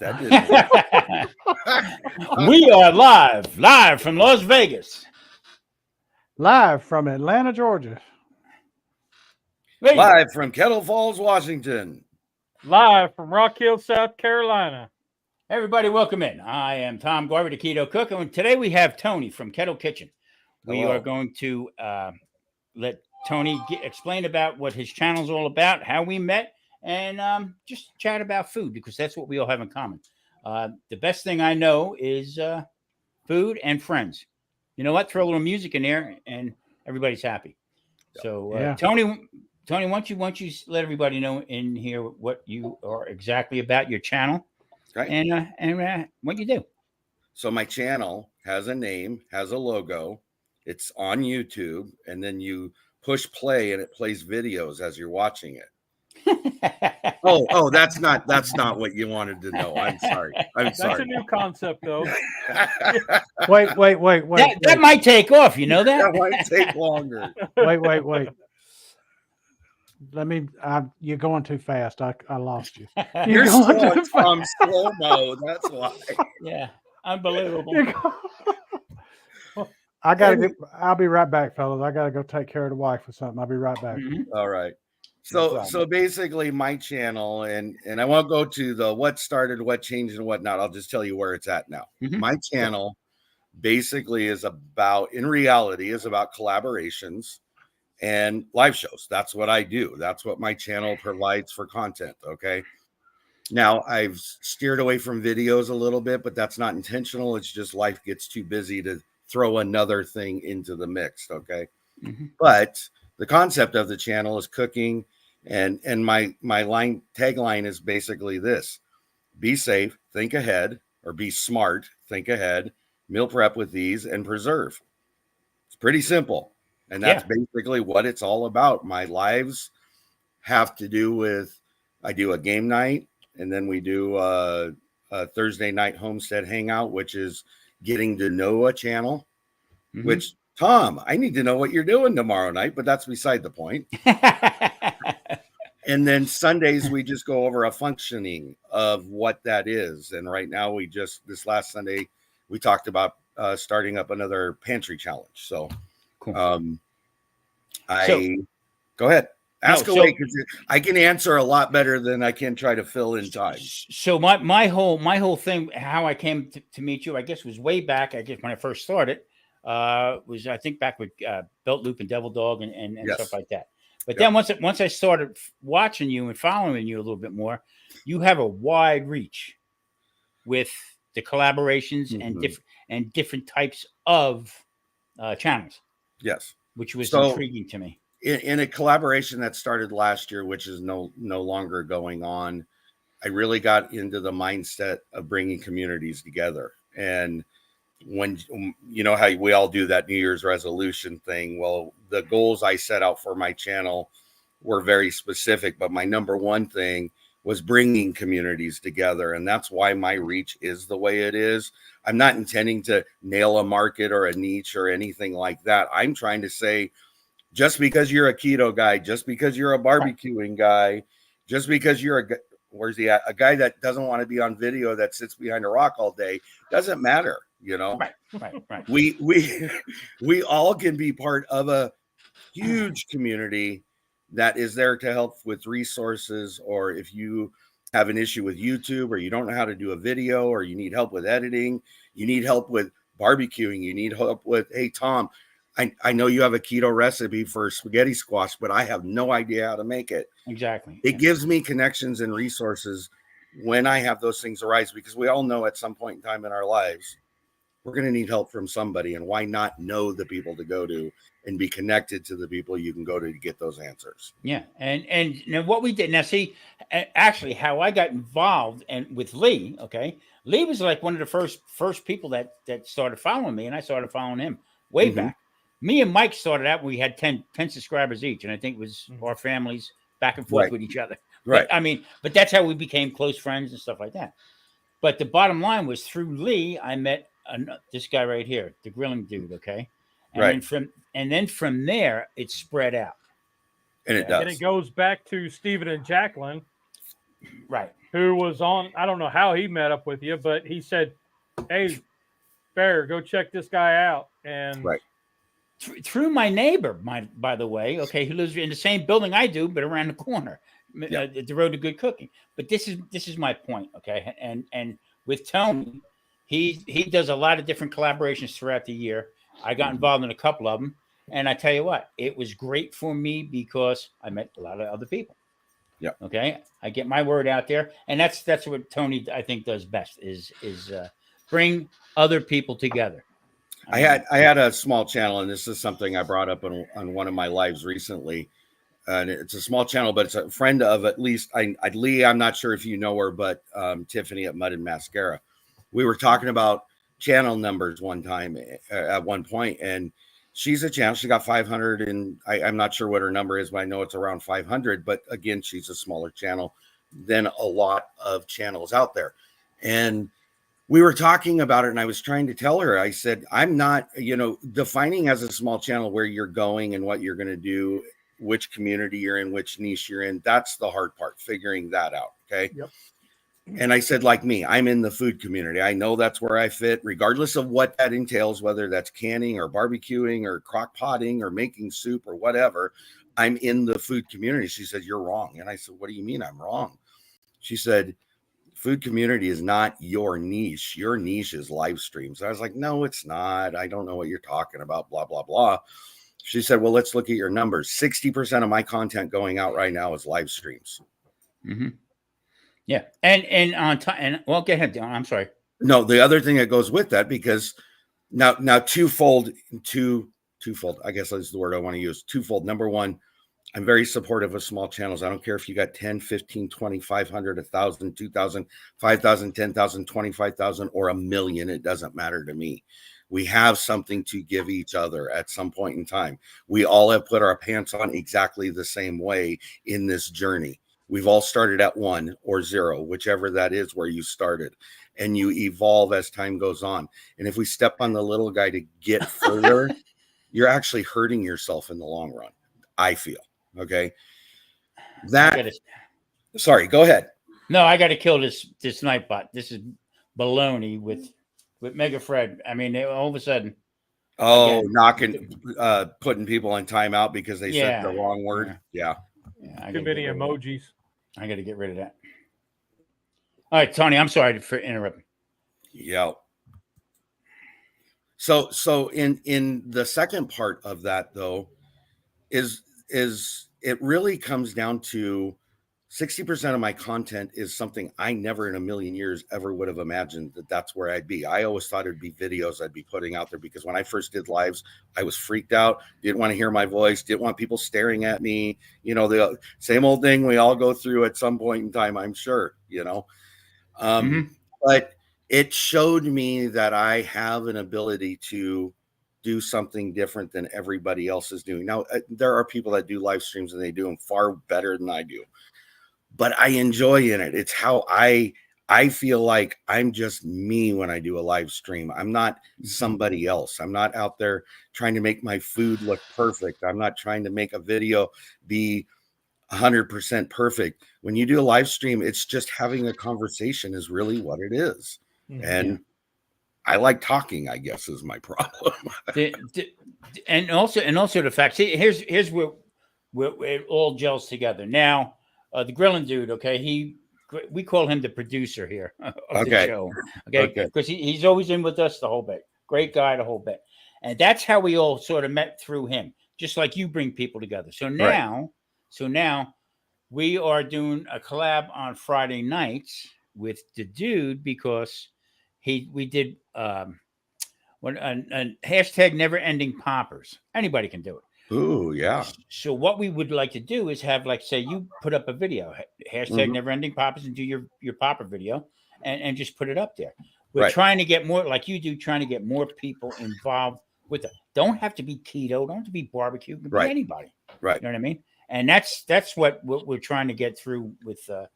That didn't. We are live from Las Vegas. Live from Atlanta, Georgia. Live from Kettle Falls, Washington. Live from Rock Hill, South Carolina. Everybody, welcome in. I am Tom Garvey, the Keto Cook, and today we have Tony from Kettle Kitchen. We Hello. are going to let Tony explain about what his channel is all about, how we met, and just chat about food, because that's what we all have in common. The best thing I know is food and friends. You know what? Throw a little music in there, and everybody's happy. So, Yeah. Tony, why don't you let everybody know in here what you are exactly about, your channel, Right. and what you do. So my channel has a name, has a logo. It's on YouTube, and then you push play, and it plays videos as you're watching it. Oh, that's not what you wanted to know. I'm sorry. That's a new concept, though. Wait. That might take off. You know that? That might take longer. Wait. You're going too fast. I lost you. You're going still too on slow-mo. That's why. Yeah, unbelievable. I'll be right back, fellas. I gotta go take care of the wife or something. I'll be right back. Mhm. All right. No So basically my channel, and I won't go to the what started, what changed, and whatnot. I'll just tell you where it's at now. Mhm. My channel basically is about collaborations and live shows. That's what I do. That's what my channel provides for content. Okay. Now I've steered away from videos a little bit, but that's not intentional. It's just life gets too busy to throw another thing into the mix. Okay. Mhm. But the concept of the channel is cooking, and my tagline is basically this: be safe, think ahead, or be smart, think ahead, meal prep with these, and preserve. It's pretty simple. And that's basically what it's all about. My lives have to do with, I do a game night, and then we do a Thursday night homestead hangout, which is getting to know a channel, Mhm. which, Tom, I need to know what you're doing tomorrow night, but that's beside the point. And then Sundays, we just go over a functioning of what that is. And right now, this last Sunday, we talked about starting up another pantry challenge. So, Cool. go ahead. Ask away, because I can answer a lot better than I can try to fill in time. So my whole thing, how I came to meet you, I guess was way back. I guess when I first started, was I think back with Belt Loop and Devil Dog and Yes. stuff like that. But then once I started watching you and following you a little bit more, you have a wide reach with the collaborations and different types of channels. Yes, which was intriguing to me. In a collaboration that started last year, which is no longer going on, I really got into the mindset of bringing communities together. And when you know how we all do that New Year's resolution thing, well, the goals I set out for my channel were very specific, but my number one thing was bringing communities together. And that's why my reach is the way it is. I'm not intending to nail a market or a niche or anything like that. I'm trying to say, just because you're a keto guy, just because you're a barbecuing guy, just because you're a guy that doesn't want to be on video, that sits behind a rock all day, doesn't matter. You know, right. We all can be part of a huge community that is there to help with resources, or if you have an issue with YouTube, or you don't know how to do a video, or you need help with editing, you need help with barbecuing, you need help with, hey, Tom, I know you have a keto recipe for spaghetti squash, but I have no idea how to make it. Exactly. It gives me connections and resources when I have those things arise, because we all know at some point in time in our lives, we're going to need help from somebody. And why not know the people to go to and be connected to the people you can go to get those answers? Yeah. And now what we did, now see, actually how I got involved and with Lee, okay. Lee was like one of the first people that started following me, and I started following him way back. Me and Mike started out when we had 10 subscribers each. And I think it was our families back and forth with each other. Right. But that's how we became close friends and stuff like that. But the bottom line was, through Lee, I met this guy right here, the grilling dude. Okay. And then from there, it spread out. And it does. And it goes back to Stephen and Jacqueline. Right. who was on. I don't know how he met up with you, but he said, "Hey, Bear, go check this guy out." And Right. Through my neighbor, by the way, okay, who lives in the same building I do, but around the corner, the road to good cooking. But this is my point, okay? And with Tony, he does a lot of different collaborations throughout the year. I got involved in a couple of them, and I tell you what, it was great for me because I met a lot of other people. Yeah. Okay, I get my word out there, and that's what Tony, I think, does best is bring other people together. I had a small channel, and this is something I brought up on one of my lives recently. And it's a small channel, but it's a friend of at least Lee. I'm not sure if you know her, but Tiffany at Mud and Mascara. We were talking about channel numbers one time at one point, and she's a channel. She got 500, and I'm not sure what her number is, but I know it's around 500. But again, she's a smaller channel than a lot of channels out there, and we were talking about it, and I was trying to tell her, I said, I'm not, defining as a small channel where you're going and what you're going to do, which community you're in, which niche you're in. That's the hard part, figuring that out. Okay. Yep. And I said, like me, I'm in the food community. I know that's where I fit, regardless of what that entails, whether that's canning or barbecuing or crock potting or making soup or whatever. I'm in the food community. She said, you're wrong. And I said, what do you mean I'm wrong? She said, food community is not your niche. Your niche is live streams. I was like, no, it's not. I don't know what you're talking about, blah, blah, blah. She said, well, let's look at your numbers. 60% of my content going out right now is live streams. Mm-hmm. Yeah. And on time, and well, go ahead, Don. I'm sorry. No, the other thing that goes with that, because now twofold, I guess that's the word I want to use. Twofold. Number one, I'm very supportive of small channels. I don't care if you got 10, 15, 20, 500, 1,000, 2,000, 5,000, 10,000, 25,000, or a million. It doesn't matter to me. We have something to give each other at some point in time. We all have put our pants on exactly the same way in this journey. We've all started at 1 or 0, whichever that is where you started, and you evolve as time goes on. And if we step on the little guy to get further, you're actually hurting yourself in the long run, I feel. Okay. Sorry, go ahead. No, I got to kill this Nightbot. This is baloney with Mega Fred. I mean, all of a sudden. Putting people on timeout because they said the wrong word. Yeah. Too many emojis. I got to get rid of that. All right, Tony, I'm sorry for interrupting. Yeah. So in the second part of that, though, is it really comes down to 60% of my content is something I never in a million years ever would have imagined that's where I'd be. I always thought it'd be videos I'd be putting out there, because when I first did lives, I was freaked out, didn't want to hear my voice, didn't want people staring at me, the same old thing we all go through at some point in time, I'm sure, but it showed me that I have an ability to do something different than everybody else is doing. Now, there are people that do live streams and they do them far better than I do, but I enjoy in it. It's how I feel like I'm just me when I do a live stream. I'm not somebody else. I'm not out there trying to make my food look perfect. I'm not trying to make a video be 100% perfect. When you do a live stream, it's just having a conversation is really what it is. Mm-hmm. And I like talking, I guess, is my problem. and also the fact, see, here's where it all gels together. Now, the grilling dude, okay, we call him the producer here of the show, okay, because he's always in with us the whole bit. Great guy, the whole bit, and that's how we all sort of met through him. Just like you bring people together. So now we are doing a collab on Friday nights with the dude because we did a hashtag never ending poppers. Anybody can do it. Ooh, yeah. So what we would like to do is have, like, say you put up a video, hashtag never ending poppers, and do your popper video and just put it up there. We're trying to get more, like you do, trying to get more people involved with it. Don't have to be keto, don't have to be barbecue, it can be anybody. Right. You know what I mean? And that's what we're trying to get through with the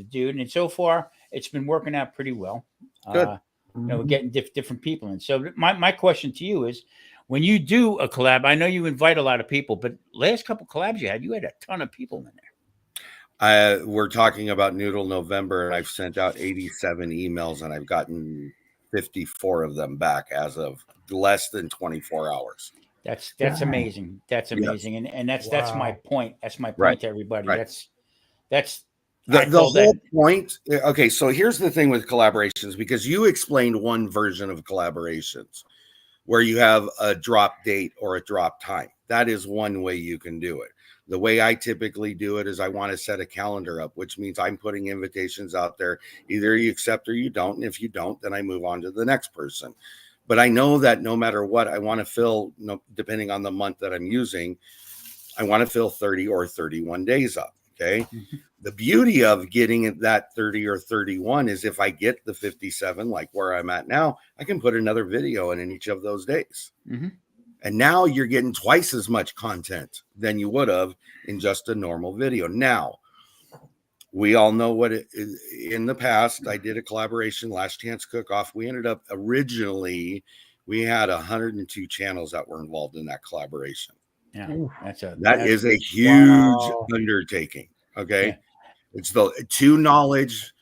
dude. And so far it's been working out pretty well. Good. We're getting different people in. So my question to you is, when you do a collab, I know you invite a lot of people, but last couple collabs you had a ton of people in there. We're talking about Noodle November, and I've sent out 87 emails, and I've gotten 54 of them back as of less than 24 hours. That's Yeah. amazing. That's Yes. amazing, and that's my Wow. point. That's my point Right. to everybody. Right. That's The I call whole that. point. Okay, so here's the thing with collaborations, because you explained one version of collaborations where you have a drop date or a drop time. That is one way you can do it. The way I typically do it is I want to set a calendar up, which means I'm putting invitations out there. Either you accept or you don't. And if you don't, then I move on to the next person. But I know that no matter what, I want to fill, depending on the month that I'm using, I want to fill 30 or 31 days up. Okay. Mhm. The beauty of getting that 30 or 31 is if I get the 57, like where I'm at now, I can put another video in each of those days. Mhm. And now you're getting twice as much content than you would have in just a normal video. Now, we all know what it is. In the past, I did a collaboration, Last Chance Cook-Off. We ended up originally, we had 102 channels that were involved in that collaboration. Yeah, Oof. That is a huge Wow. undertaking. Okay. Yeah. It's the to knowledge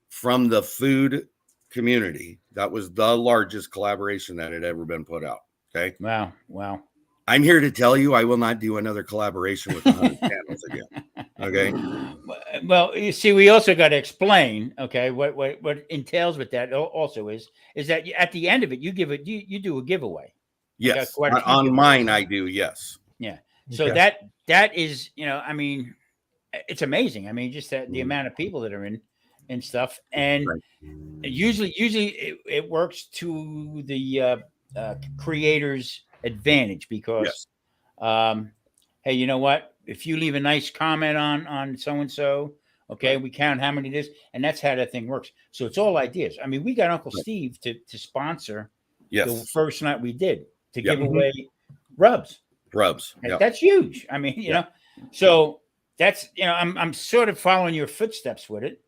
from the food community. That was the largest collaboration that had ever been put out. Okay. Wow. I'm here to tell you I will not do another collaboration with 100 channels again. Okay. Well, you see, we also got to explain, okay, what entails with that also is that at the end of it, you give it, you do a giveaway. Yes. quite a few On giveaways. mine, I do. Yes. Yeah. So Okay. that is, I mean, it's amazing. I mean, just that the amount of people that are in and stuff, and Right. usually it works to the creator's advantage because, Yes. hey, you know what? If you leave a nice comment on so and so, okay, Right. we count how many it is, and that's how that thing works. So it's all ideas. I mean, we got Uncle Right. Steve to sponsor the Yes. first night we did to Yep. give away rubs. Rubs. Yep. That's huge. I mean, you Yeah. know, so that's I'm sort of following your footsteps with it.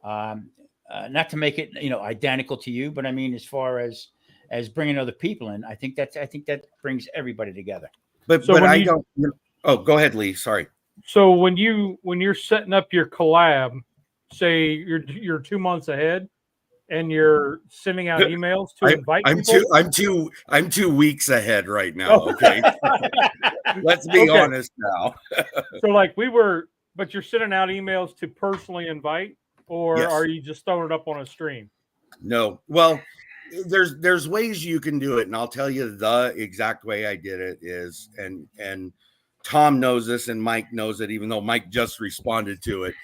Not to make it identical to you, but I mean, as far as bringing other people in, I think that brings everybody together. But So but when I you- don't. Oh, go ahead, Lee. Sorry. So when you're setting up your collab, say you're 2 months ahead, and you're sending out emails to invite people. I'm 2 weeks ahead right now. Okay. Let's be Okay. honest now. So but you're sending out emails to personally invite, or Yes. are you just throwing it up on a stream? No. Well, there's ways you can do it, and I'll tell you the exact way I did it is, and Tom knows this and Mike knows it, even though Mike just responded to it.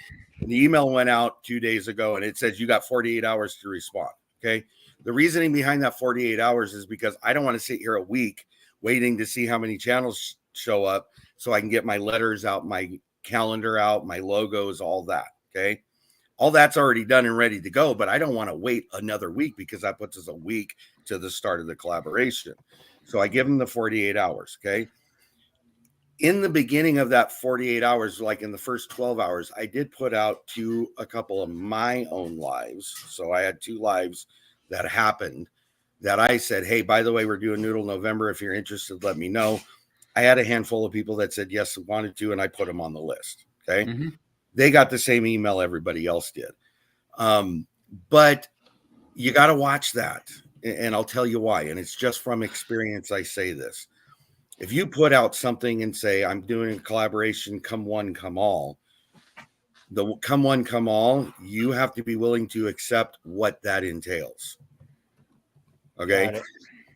The email went out 2 days ago and it says you got 48 hours to respond. Okay. The reasoning behind that 48 hours is because I don't want to sit here a week waiting to see how many channels show up so I can get my letters out, my calendar out, my logos, all that. Okay. All that's already done and ready to go, but I don't want to wait another week because that puts us a week to the start of the collaboration. So I give them the 48 hours. Okay. In the beginning of that 48 hours, like in the first 12 hours, I did put out a couple of my own lives. So I had 2 lives that happened that I said, hey, by the way, we're doing Noodle November. If you're interested, let me know. I had a handful of people that said yes, wanted to, and I put them on the list. Okay. Mhm. They got the same email everybody else did. But you got to watch that. And I'll tell you why. And it's just from experience. I say this. If you put out something and say, I'm doing a collaboration, come one, come all, the come one, come all, you have to be willing to accept what that entails. Okay. Got it.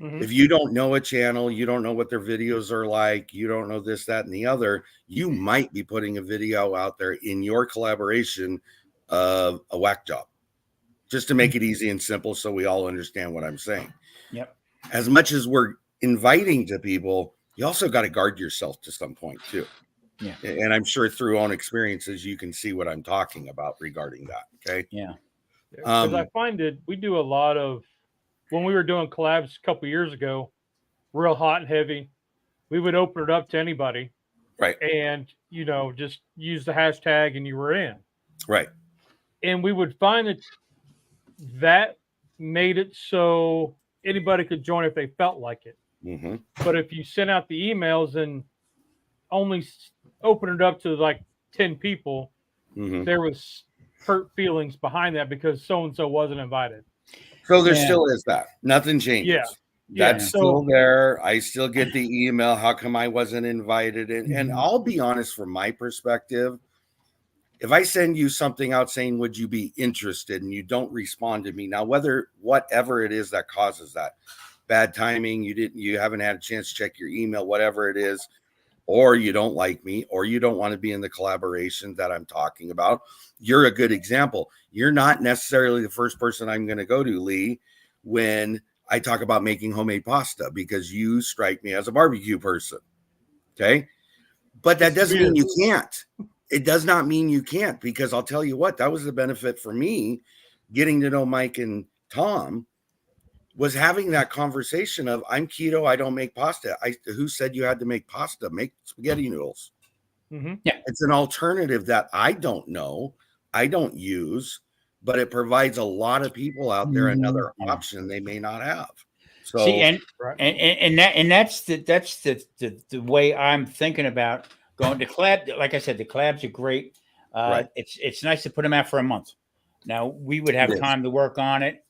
Mhm. If you don't know a channel, you don't know what their videos are like, you don't know this, that, and the other, you might be putting a video out there in your collaboration of a whack job, just to make it easy and simple so we all understand what I'm saying. Yep. As much as we're inviting to people, you also got to guard yourself to some point too. Yeah. And I'm sure through own experiences, you can see what I'm talking about regarding that. Okay. Yeah. Because I find that we do a lot of, when we were doing collabs a couple years ago, real hot and heavy, we would open it up to anybody. Right. And, just use the hashtag and you were in. Right. And we would find that made it so anybody could join if they felt like it. Mm-hmm. But if you sent out the emails and only open it up to like 10 people, Mhm. there was hurt feelings behind that because so and so wasn't invited. So there Yeah. still is that. Nothing changes. Yeah. Yeah. That's So still there. I still get the email. How come I wasn't invited? And Mhm. I'll be honest, from my perspective, if I send you something out saying, would you be interested? And you don't respond to me now, whatever it is that causes that, bad timing, you haven't had a chance to check your email, whatever it is, or you don't like me, or you don't want to be in the collaboration that I'm talking about. You're a good example. You're not necessarily the first person I'm going to go to, Lee, when I talk about making homemade pasta, because you strike me as a barbecue person. Okay. But that doesn't mean you can't. It does not mean you can't, because I'll tell you what, that was the benefit for me getting to know Mike and Tom, was having that conversation of, I'm keto, I don't make pasta. Who said you had to make pasta? Make spaghetti noodles. Mhm. Yeah. It's an alternative that I don't know, I don't use, but it provides a lot of people out there another option they may not have. So See, and Right. and that's the way I'm thinking about going to collab. Like I said, the collabs are great. Right. It's nice to put them out for a month. Now we would have It is. time to work on it,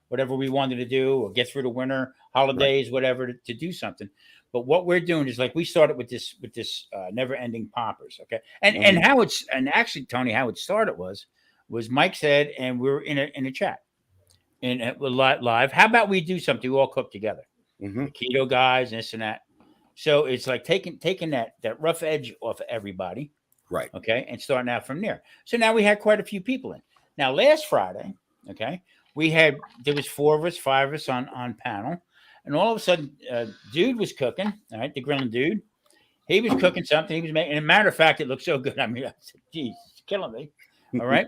whatever we wanted to do, or get through the winter holidays, whatever, to do something. But what we're doing is, like, we started with this never ending poppers, okay? And how it's, and actually, Tony, how it started was Mike said, and we were in a chat. And it was live. How about we do something? We all cook together. Mhm. The keto guys, this and that. So it's like taking that rough edge off of everybody, Right. okay, and starting out from there. So now we had quite a few people in. Now last Friday, okay, there was 4 of us, 5 of us on panel, and all of a sudden, dude was cooking. All right, the grilling dude. He was cooking something. He was making. And a matter of fact, it looked so good. I mean, I said, "Geez, it's killing me." All right,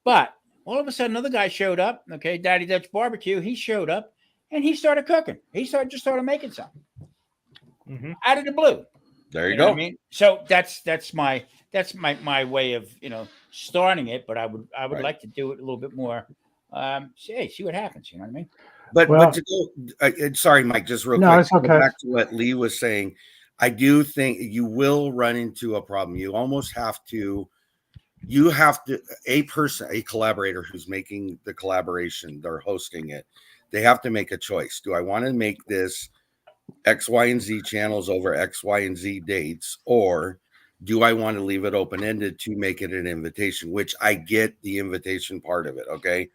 but all of a sudden, another guy showed up. Okay, Daddy Dutch Barbecue. He showed up and he started cooking. He started making something out of the blue. There you know go. what I mean, so that's my way of starting it. But I would Right. like to do it a little bit more. See what happens. You know what I mean? But Well- to go, sorry, Mike, just real No, quick. it's to go okay. back to what Lee was saying, I do think you will run into a problem. You almost have to. You have to, a collaborator who's making the collaboration, they're hosting it, they have to make a choice. Do I want to make this X, Y, and Z channels over X, Y, and Z dates, or do I want to leave it open-ended to make it an invitation, which I get the invitation part of it, okay?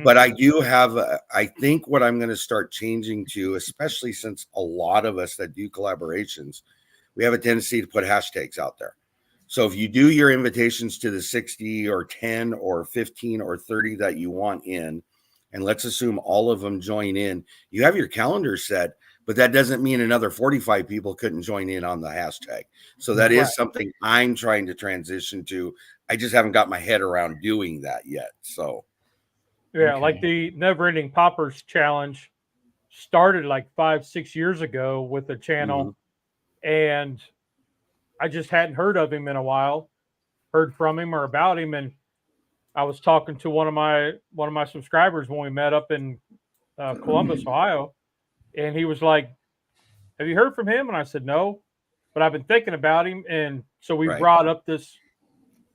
But I do have, I think what I'm going to start changing to, especially since a lot of us that do collaborations, we have a tendency to put hashtags out there. So if you do your invitations to the 60 or 10 or 15 or 30 that you want in, and let's assume all of them join in, you have your calendar set, but that doesn't mean another 45 people couldn't join in on the hashtag. So that is something I'm trying to transition to. I just haven't got my head around doing that yet. So yeah, like the Never Ending Poppers Challenge started like 5-6 years ago with a channel, and I just hadn't heard of him in a while, heard from him or about him, and I was talking to one of my subscribers when we met up in Columbus, Ohio, and he was like, "Have you heard from him?" And I said, "No, but I've been thinking about him." And so we brought up this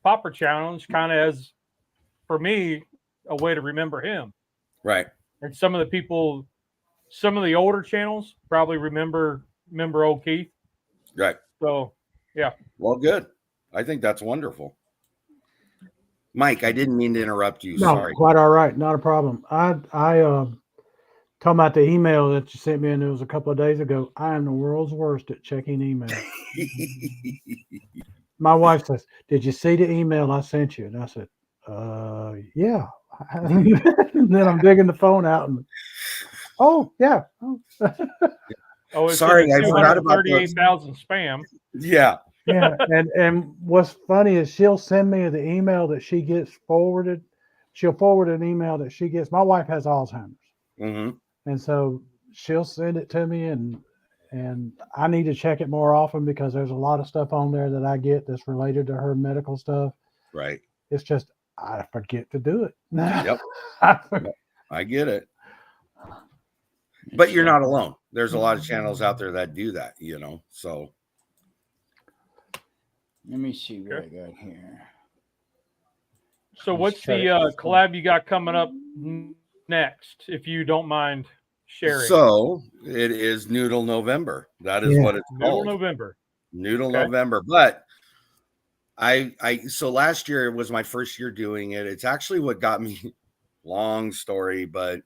Popper Challenge kind of as, for me, a way to remember him. Right. And some of the people, some of the older channels probably remember old Keith. Right. So, yeah. Well, good. I think that's wonderful. Mike, I didn't mean to interrupt you. No, Sorry. quite all right. Not a problem. I talking about the email that you sent me, and it was a couple of days ago. I am the world's worst at checking email. My wife says, "Did you see the email I sent you?" And I said, yeah. And then I'm digging the phone out and, oh, yeah. Oh, it's sorry, I forgot about 38,000 spam. Yeah. Yeah. And what's funny is she'll send me the email that she gets forwarded. She'll forward an email that she gets. My wife has Alzheimer's. And so she'll send it to me, and I need to check it more often because there's a lot of stuff on there that I get that's related to her medical stuff. Right. It's just, I forget to do it. Yep. I get it. But you're not alone. There's a lot of channels out there that do that, so. Let me see what I got here. So what's the collab you got coming up next, if you don't mind sharing? So it is Noodle November. That is what it's called. Noodle November. But so last year was my first year doing it. It's actually what got me, long story, but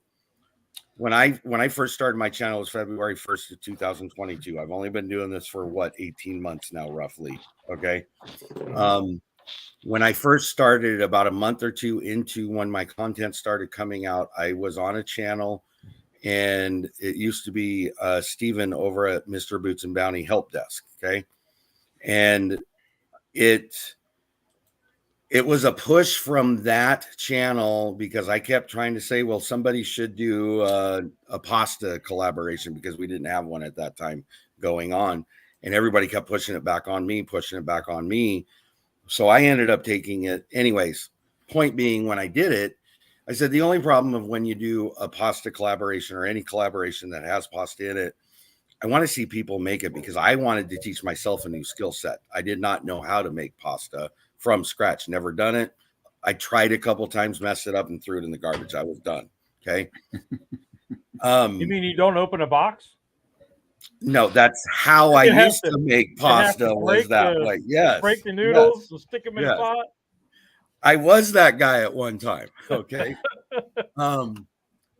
when I first started my channel, it was February 1st of 2022. I've only been doing this for 18 months now, roughly. Okay. When I first started, about a month or two into when my content started coming out, I was on a channel, and it used to be Steven over at Mr. Boots and Bounty Help Desk. Okay. And it was a push from that channel because I kept trying to say, well, somebody should do a pasta collaboration because we didn't have one at that time going on. And everybody kept pushing it back on me. So I ended up taking it. Anyways, point being, when I did it, I said, the only problem of when you do a pasta collaboration or any collaboration that has pasta in it, I want to see people make it because I wanted to teach myself a new skill set. I did not know how to make pasta from scratch. Never done it. I tried a couple times, messed it up, and threw it in the garbage. I was done. Okay. You mean you don't open a box? No, that's how I used to make pasta. Was that way? Yes. Break the noodles, stick them in the pot. I was that guy at one time. Okay.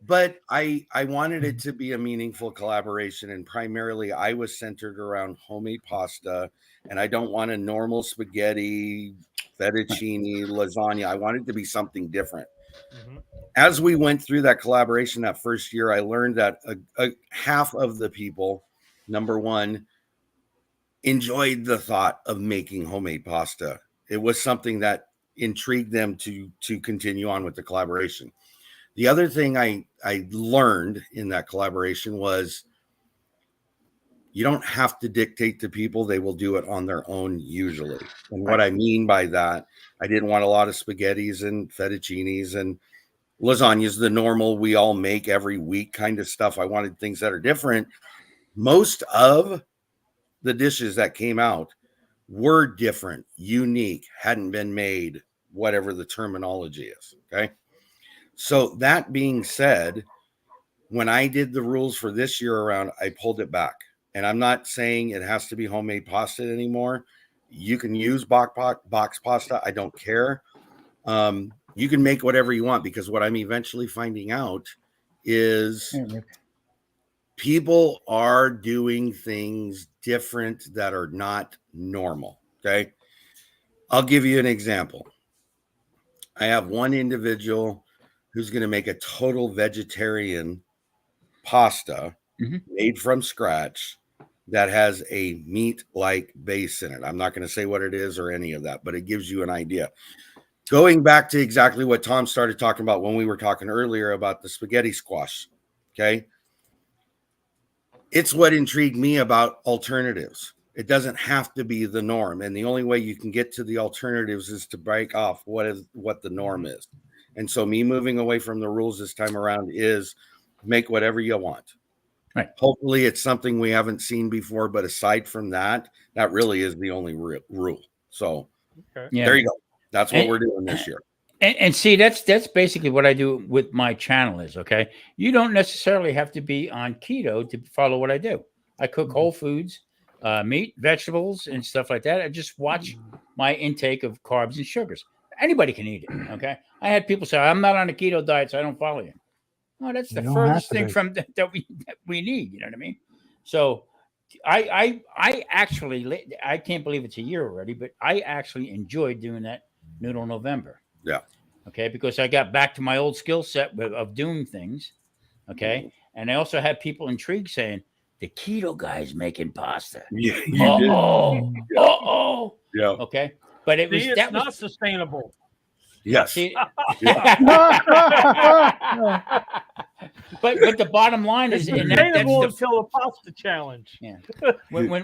But I wanted it to be a meaningful collaboration, and primarily I was centered around homemade pasta, and I don't want a normal spaghetti, fettuccine, lasagna. I wanted it to be something different. As we went through that collaboration that first year, I learned that a half of the people, number one, enjoyed the thought of making homemade pasta. It was something that intrigued them to continue on with the collaboration. The other thing I learned in that collaboration was you don't have to dictate to people. They will do it on their own usually. And what I mean by that, I didn't want a lot of spaghettis and fettuccines and lasagnas, the normal we all make every week kind of stuff. I wanted things that are different. Most of the dishes that came out were different, unique, hadn't been made, whatever the terminology is. Okay. So that being said, when I did the rules for this year around, I pulled it back. And I'm not saying it has to be homemade pasta anymore. You can use box pasta. I don't care. You can make whatever you want, because what I'm eventually finding out is people are doing things different that are not normal. Okay. I'll give you an example. I have one individual who's going to make a total vegetarian pasta made from scratch that has a meat-like base in it. I'm not going to say what it is or any of that, but it gives you an idea. Going back to exactly what Tom started talking about when we were talking earlier about the spaghetti squash, okay? It's what intrigued me about alternatives. It doesn't have to be the norm, and the only way you can get to the alternatives is to break off what the norm is. And so me moving away from the rules this time around is make whatever you want. Right. Hopefully it's something we haven't seen before, but aside from that, that really is the only rule. So there you go. That's what we're doing this year. And see, that's basically what I do with my channel is, okay? You don't necessarily have to be on keto to follow what I do. I cook whole foods, meat, vegetables, and stuff like that. I just watch my intake of carbs and sugars. Anybody can eat it, okay? I had people say, I'm not on a keto diet, so I don't follow you. Oh, that's the furthest thing from that we need. You know what I mean? So I actually, I can't believe it's a year already, but I actually enjoyed doing that Noodle November. Yeah. Okay. Because I got back to my old skill set of doing things. Okay. And I also had people intrigued saying, the keto guy's making pasta. Yeah. Yeah. Okay. But it was not sustainable. Yes. See, but the bottom line is sustainable until the pasta challenge. Yeah. When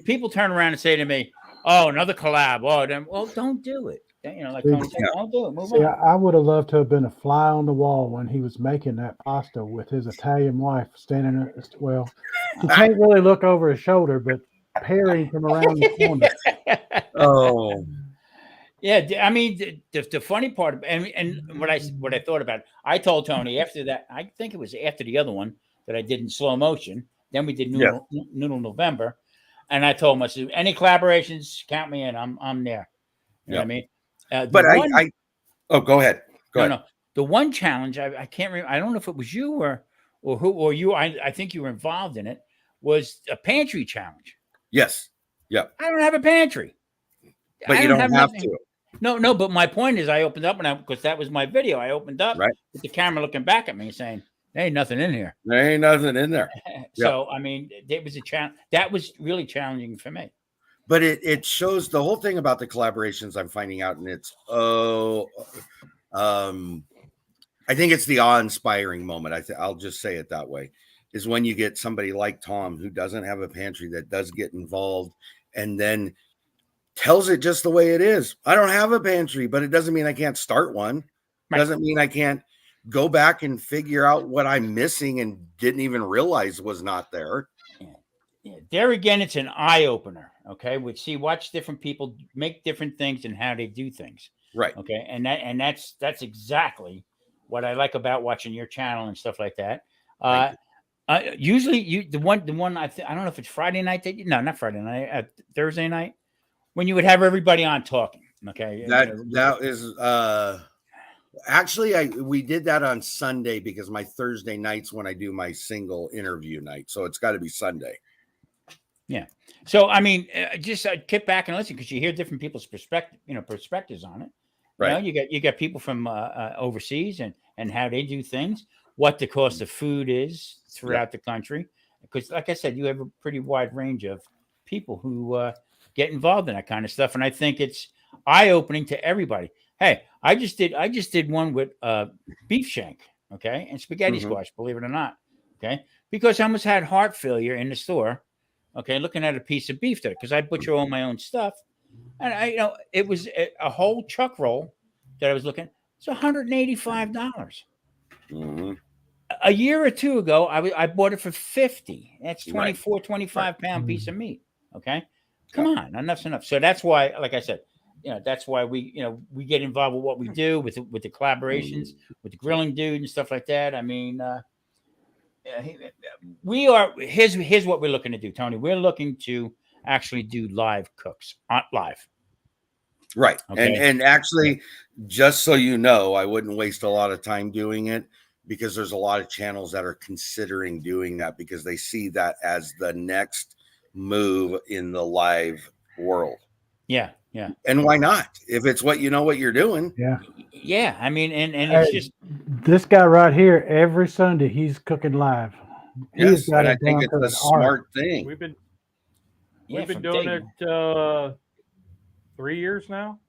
people turn around and say to me, "Oh, another collab," well, don't do it. You know, like don't do it. Move on. I would have loved to have been a fly on the wall when he was making that pasta with his Italian wife standing there. Well, you can't really look over his shoulder, but peering from around the corner. Oh. Yeah, I mean, the funny part, and what I thought about it, I told Tony after that, I think it was after the other one that I did in slow motion. Then we did Noodle November, and I told him, I said, any collaborations, count me in. I'm there. You know what I mean? But oh, go ahead. Go ahead. No. The one challenge I can't remember. I don't know if it was you or who or you. I think you were involved in it. Was a pantry challenge. Yes. Yeah. I don't have a pantry. But you don't have to. No. But my point is, I opened up because that was my video. I opened up with the camera looking back at me, saying, "There ain't nothing in here. There ain't nothing in there." So I mean, it was a challenge. That was really challenging for me. But it shows the whole thing about the collaborations I'm finding out, and it's I think it's the awe-inspiring moment. I'll just say it that way, is when you get somebody like Tom who doesn't have a pantry that does get involved and then tells it just the way it is. I don't have a pantry, but it doesn't mean I can't start one. Right. Doesn't mean I can't go back and figure out what I'm missing and didn't even realize was not there. Yeah. There again, it's an eye-opener. Okay. Watch different people make different things and how they do things. Right. Okay. And that's exactly what I like about watching your channel and stuff like that. Usually the one I don't know if it's Friday night not Friday night, Thursday night, when you would have everybody on talking. Okay. That is actually we did that on Sunday because my Thursday nights when I do my single interview night. So it's got to be Sunday. Yeah. So I mean, just kick back and listen because you hear different people's perspectives on it. Right. You got people from overseas and how they do things, what the cost of food is throughout the country. Because, like I said, you have a pretty wide range of people who get involved in that kind of stuff, and I think it's eye-opening to everybody. Hey, I just did one with beef shank, okay, and spaghetti squash. Believe it or not, okay, because I almost had heart failure in the store, okay, looking at a piece of beef there because I butcher all my own stuff. And it was a whole chuck roll that I was looking. It's $185. Mm-hmm. A year or two ago, I bought it for $50. That's 25 pound piece of meat. Okay, come on, enough's enough. So that's why, like I said, that's why we get involved with what we do with the collaborations with the grilling dude and stuff like that. I mean, we are. Here's what we're looking to do, Tony. We're looking to actually do live cooks live. Right. Okay. And actually, just so you know, I wouldn't waste a lot of time doing it because there's a lot of channels that are considering doing that because they see that as the next move in the live world. Yeah. Yeah. And why not? If it's what you're doing. Yeah. Yeah. I mean, and it's just this guy right here every Sunday he's cooking live. Yes, and I think it's a smart thing. We've been doing it 3 years now.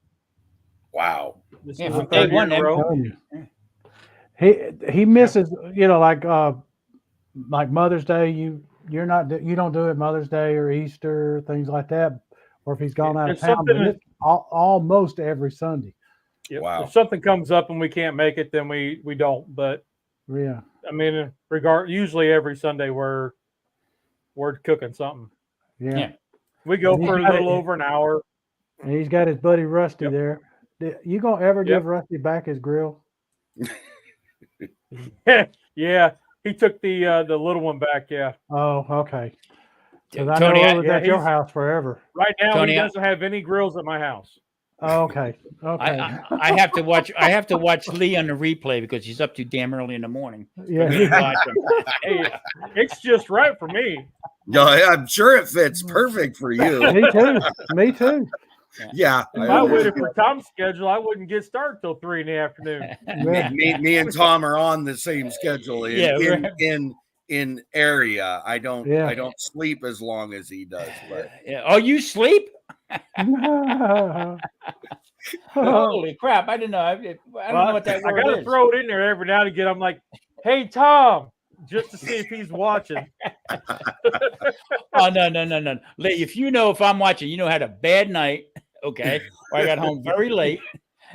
Wow. This is the third year in a row. He misses, like Mother's Day. You don't do it Mother's Day or Easter, things like that. Or if he's gone out of town, but it's almost every Sunday. Yep. Wow. If something comes up and we can't make it, then we don't. But yeah, I mean, usually every Sunday we're cooking something. Yeah. We go for a little over an hour. And he's got his buddy Rusty there. You gonna ever give Rusty back his grill? Yeah, he took the little one back. Yeah. Oh, okay. Because I Tony, know it was at your house forever. Right now, Tony, he doesn't have any grills at my house. Oh, okay. Okay. I have to watch. I have to watch Lee on the replay because he's up too damn early in the morning. Yeah. Hey, it's just right for me. No, I'm sure it fits perfect for you. Me too. Me too. Yeah. If I waited for Tom's schedule, I wouldn't get started till 3 in the afternoon. Yeah. Me and Tom are on the same schedule in area. I don't sleep as long as he does. But Oh, you sleep? Holy crap! I didn't know. I don't know what that word is. I gotta throw it in there every now and again. I'm like, "Hey, Tom," just to see if he's watching. Oh no! Lee, if I'm watching, you had a bad night. Okay, or I got home very late.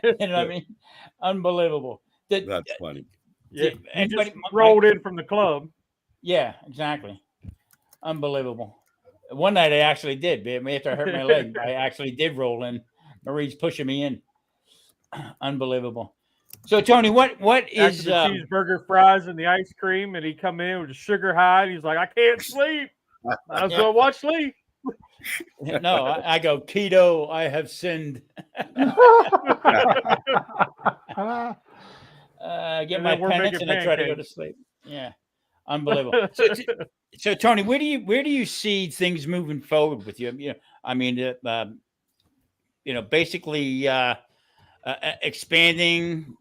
You know what I mean? Unbelievable. That's funny. Yeah, he just rolled in from the club. Yeah, exactly. Unbelievable. One night I actually did, after I hurt my leg, I actually did roll in Marie's pushing me in. Unbelievable. So Tony, what After is the cheeseburger, fries, and the ice cream, and he come in with a sugar high, and he's like, "I can't sleep. I was gonna watch Lee." No, I go keto. I have sinned. Get my penance and I try to go to sleep. Yeah, unbelievable. So Tony, where do you see things moving forward with you? You know, I mean, basically expanding.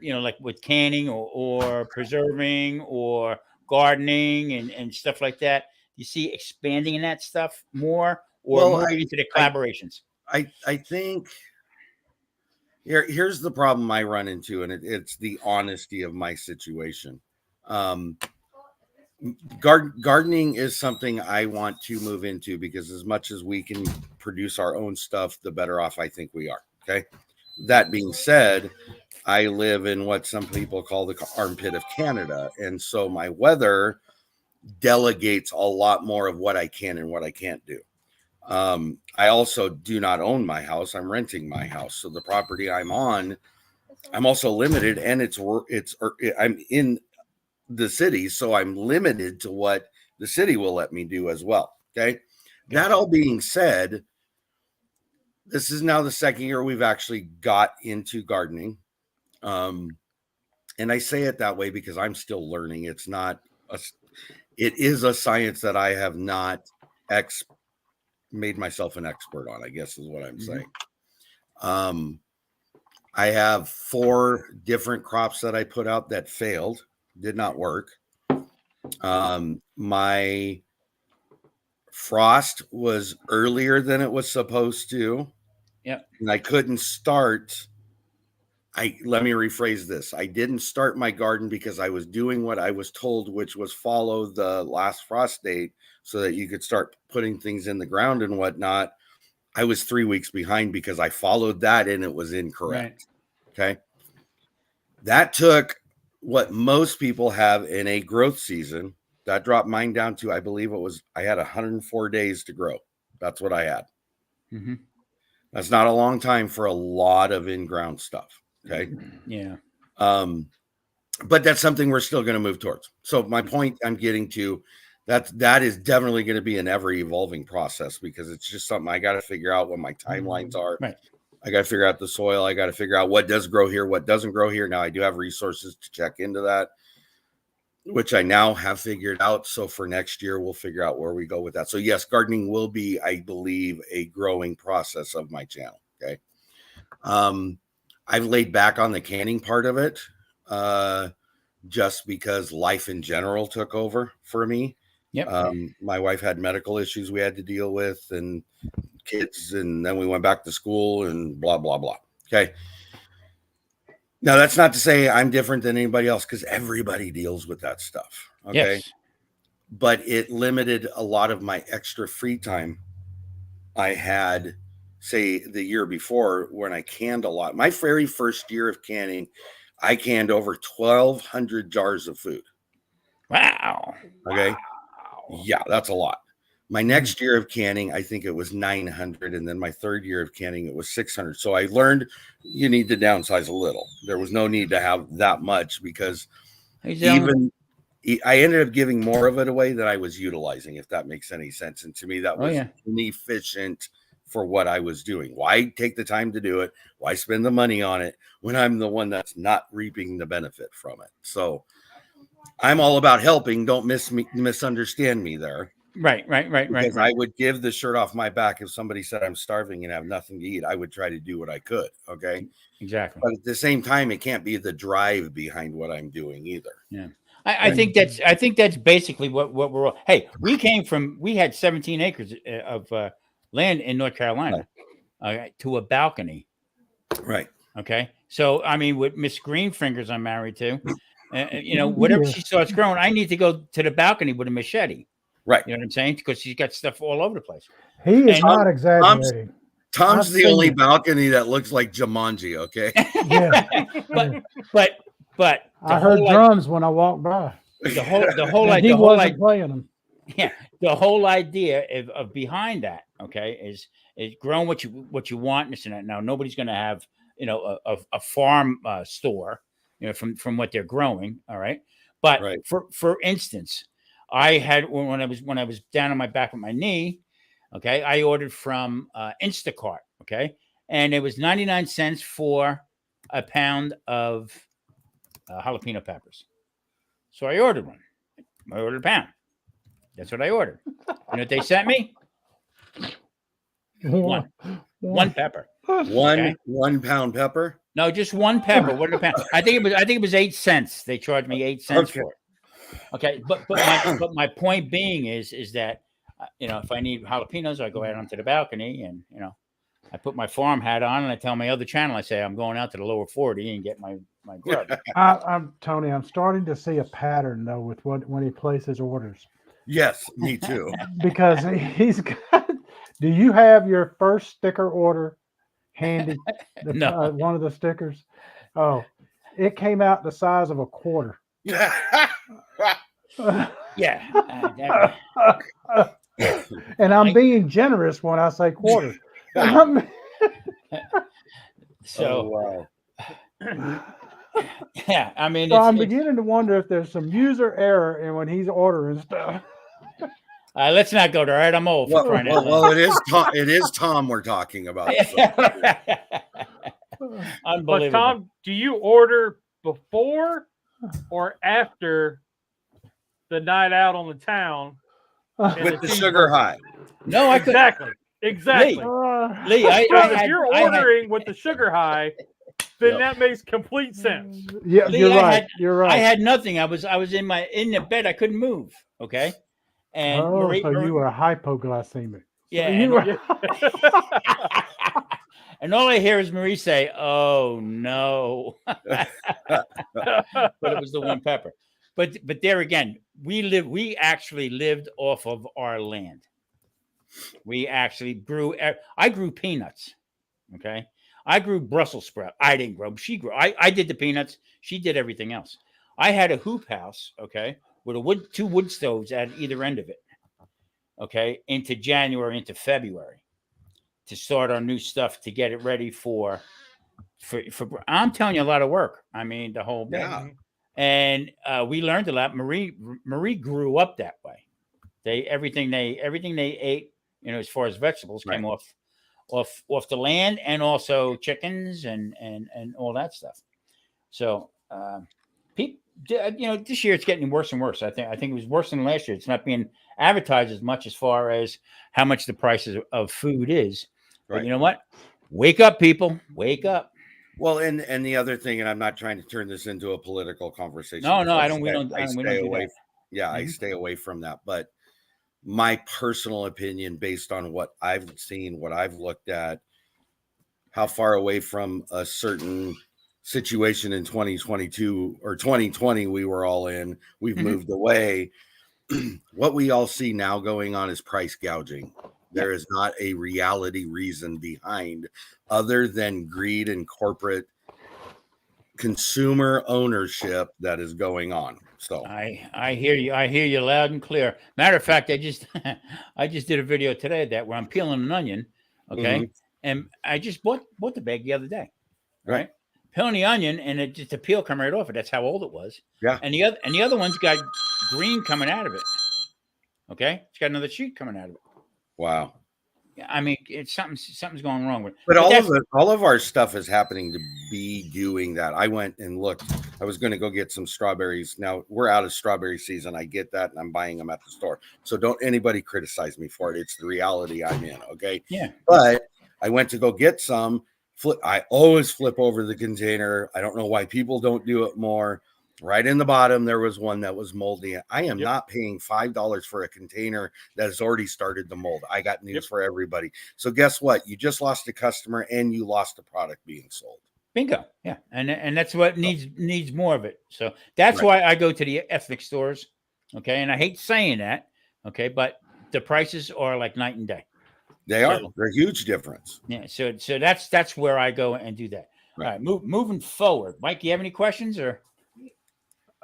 Like with canning or preserving or gardening and stuff like that. You see expanding in that stuff more or moving into the collaborations? I think here's the problem I run into, and it's the honesty of my situation. Gardening is something I want to move into because as much as we can produce our own stuff, the better off I think we are. Okay. That being said, I live in what some people call the armpit of Canada. And so my weather delegates a lot more of what I can and what I can't do. I also do not own my house. I'm renting my house. So the property I'm on, I'm also limited, and I'm in the city. So I'm limited to what the city will let me do as well. Okay. That all being said, this is now the second year we've actually got into gardening. And I say it that way because I'm still learning. It is a science that I have not made myself an expert on, I guess is what I'm saying. I have 4 different crops that I put out that failed, did not work. My frost was earlier than it was supposed to. Yeah. And I couldn't start. Let me rephrase this. I didn't start my garden because I was doing what I was told, which was follow the last frost date so that you could start putting things in the ground and whatnot. I was 3 weeks behind because I followed that and it was incorrect. Right. Okay. That took what most people have in a growth season. That dropped mine down to, I believe I had 104 days to grow. That's what I had. Mm-hmm. That's not a long time for a lot of in-ground stuff. Okay. Yeah. But that's something we're still going to move towards. So my point I'm getting to, that is definitely going to be an ever evolving process because it's just something I got to figure out what my timelines are. Right. I got to figure out the soil. I got to figure out what does grow here, what doesn't grow here. Now I do have resources to check into that, which I now have figured out. So for next year, we'll figure out where we go with that. So yes, gardening will be, I believe, a growing process of my channel. Okay. I've laid back on the canning part of it just because life in general took over for me. Yep. My wife had medical issues we had to deal with and kids, and then we went back to school and blah, blah, blah. Okay. Now, that's not to say I'm different than anybody else because everybody deals with that stuff. Okay. Yes. But it limited a lot of my extra free time I had, say, the year before when I canned a lot. My very first year of canning, I canned over 1,200 jars of food. Wow. Okay. Wow. Yeah, that's a lot. My next year of canning, I think it was 900. And then my third year of canning, it was 600. So I learned you need to downsize a little. There was no need to have that much because I ended up giving more of it away than I was utilizing, if that makes any sense. And to me, that was inefficient for what I was doing. Why take the time to do it? Why spend the money on it when I'm the one that's not reaping the benefit from it? So I'm all about helping. Don't misunderstand me there. Right. Because I would give the shirt off my back if somebody said I'm starving and have nothing to eat. I would try to do what I could. Okay. Exactly. But at the same time, it can't be the drive behind what I'm doing either. Yeah. I think that's basically what we're all. Hey, we had 17 acres of land in North Carolina to a balcony. Right. Okay. So, I mean, with Miss Greenfingers I'm married to, whatever she starts growing, I need to go to the balcony with a machete. Right. You know what I'm saying? Because she's got stuff all over the place. He is not exaggerating. Tom's the only balcony that looks like Jumanji. Okay. Yeah. But I heard drums when I walked by. The whole idea. He wasn't playing them. Yeah. The whole idea of behind that, okay, It's grown what you want. This and that. Now nobody's going to have a farm store from what they're growing. All right, but Right. for instance, I had when I was down on my back with my knee. Okay, I ordered from Instacart. Okay, and it was 99 cents for a pound of jalapeno peppers. So I ordered one. I ordered a pound. That's what I ordered. You know what they sent me? One pepper. One 1 pound pepper. No, just one pepper. What a pound? I think it was 8 cents. They charged me 8 cents for it. Okay, but my point being is that if I need jalapenos, I go out onto the balcony and I put my farm hat on and I tell my other channel, I say I'm going out to the lower 40 and get my grub. I'm Tony. I'm starting to see a pattern though with when he places orders. Yes, me too. Because he's got. Do you have your first sticker order handy? No. One of the stickers. Oh, it came out the size of a quarter. Yeah. And I'm being generous when I say quarter. So, wow. Yeah, I mean, so I'm beginning to wonder if there's some user error in when he's ordering stuff. Let's not go there. All right, I'm old. Well, it is Tom we're talking about. So. Unbelievable. But Tom, do you order before or after the night out on the town with the sugar high? No, exactly. Lee, if you're ordering with the sugar high, then that makes complete sense. Yeah, Lee, you're right. I had nothing. I was in the bed. I couldn't move. Okay. And Marie, you were hypoglycemic. Yeah. And all I hear is Marie say, "Oh no," but it was the one pepper. But there again, we actually lived off of our land. We actually grew. I grew peanuts. Okay. I grew Brussels sprout. I didn't grow. She grew. I did the peanuts. She did everything else. I had a hoop house. Okay. With two wood stoves at either end of it, okay, into January, into February, to start our new stuff, to get it ready for. I'm telling you, a lot of work. I mean, the whole bit. Yeah. And we learned a lot. Marie grew up that way. Everything they ate, as far as vegetables, came off the land, and also chickens and all that stuff. So, this year it's getting worse and worse. I think it was worse than last year. It's not being advertised as much as far as how much the prices of food is. Right. But you know what? Wake up, people. Wake up. Well, and the other thing, and I'm not trying to turn this into a political conversation. No, I don't. We don't. I stay away. Yeah, I stay away from that. But my personal opinion, based on what I've seen, what I've looked at, how far away from a certain situation in 2022 or 2020 we were all in, we've moved away. What we all see now going on is price gouging. There is not a reality reason behind other than greed and corporate consumer ownership that is going on. So I hear you loud and clear. Matter of fact, I just did a video today where I'm peeling an onion, okay, and I just bought the bag the other day, right? Peeling the onion, and the peel come right off it. That's how old it was. Yeah. And the other one's got green coming out of it. Okay, it's got another shoot coming out of it. Wow. Yeah, I mean, it's something's going wrong with it. But all of our stuff is happening to be doing that. I went and looked. I was going to go get some strawberries. Now we're out of strawberry season. I get that, and I'm buying them at the store. So don't anybody criticize me for it. It's the reality I'm in. Okay. Yeah. But I went to go get some. I always flip over the container. I don't know why people don't do it more. Right in the bottom, there was one that was moldy. I am not paying $5 for a container that has already started to mold. I got news for everybody. So guess what? You just lost a customer and you lost a product being sold. Bingo. Yeah. And that's what needs more of it. So that's why I go to the ethnic stores. Okay. And I hate saying that. Okay. But the prices are like night and day. They are. They're a huge difference. Yeah. So that's where I go and do that. Right. All right. Moving forward. Mike, do you have any questions or?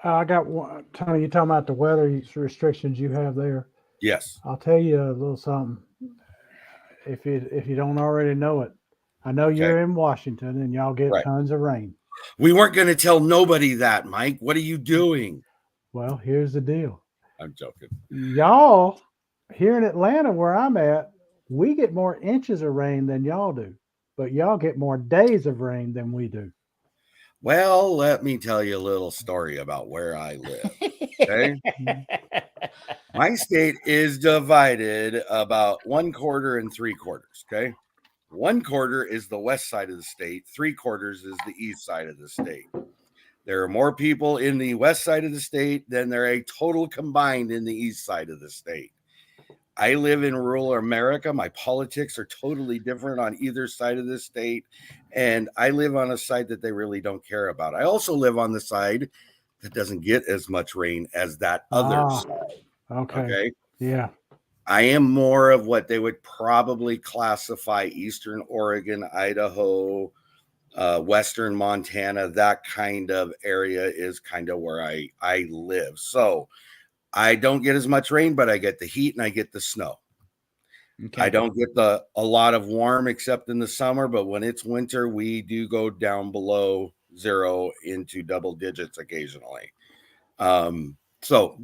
I got one. Tony, you're talking about the weather restrictions you have there. Yes. I'll tell you a little something. if you don't already know it. I know you're in Washington and y'all get tons of rain. We weren't going to tell nobody that, Mike. What are you doing? Well, here's the deal. I'm joking. Y'all here in Atlanta, where I'm at, we get more inches of rain than y'all do, but y'all get more days of rain than we do. Well, let me tell you a little story about where I live. Okay. My state is divided about 1/4 and 3/4. Okay. 1/4 is the west side of the state. 3/4 is the east side of the state. There are more people in the west side of the state than there are total combined in the east side of the state. I live in rural America. My politics are totally different on either side of the state. And I live on a side that they really don't care about. I also live on the side that doesn't get as much rain as that other side. Okay. Yeah. I am more of what they would probably classify Eastern Oregon, Idaho, Western Montana. That kind of area is kind of where I live. So I don't get as much rain, but I get the heat and I get the snow. Okay. I don't get a lot of warm except in the summer, but when it's winter, we do go down below 0 into double digits occasionally. So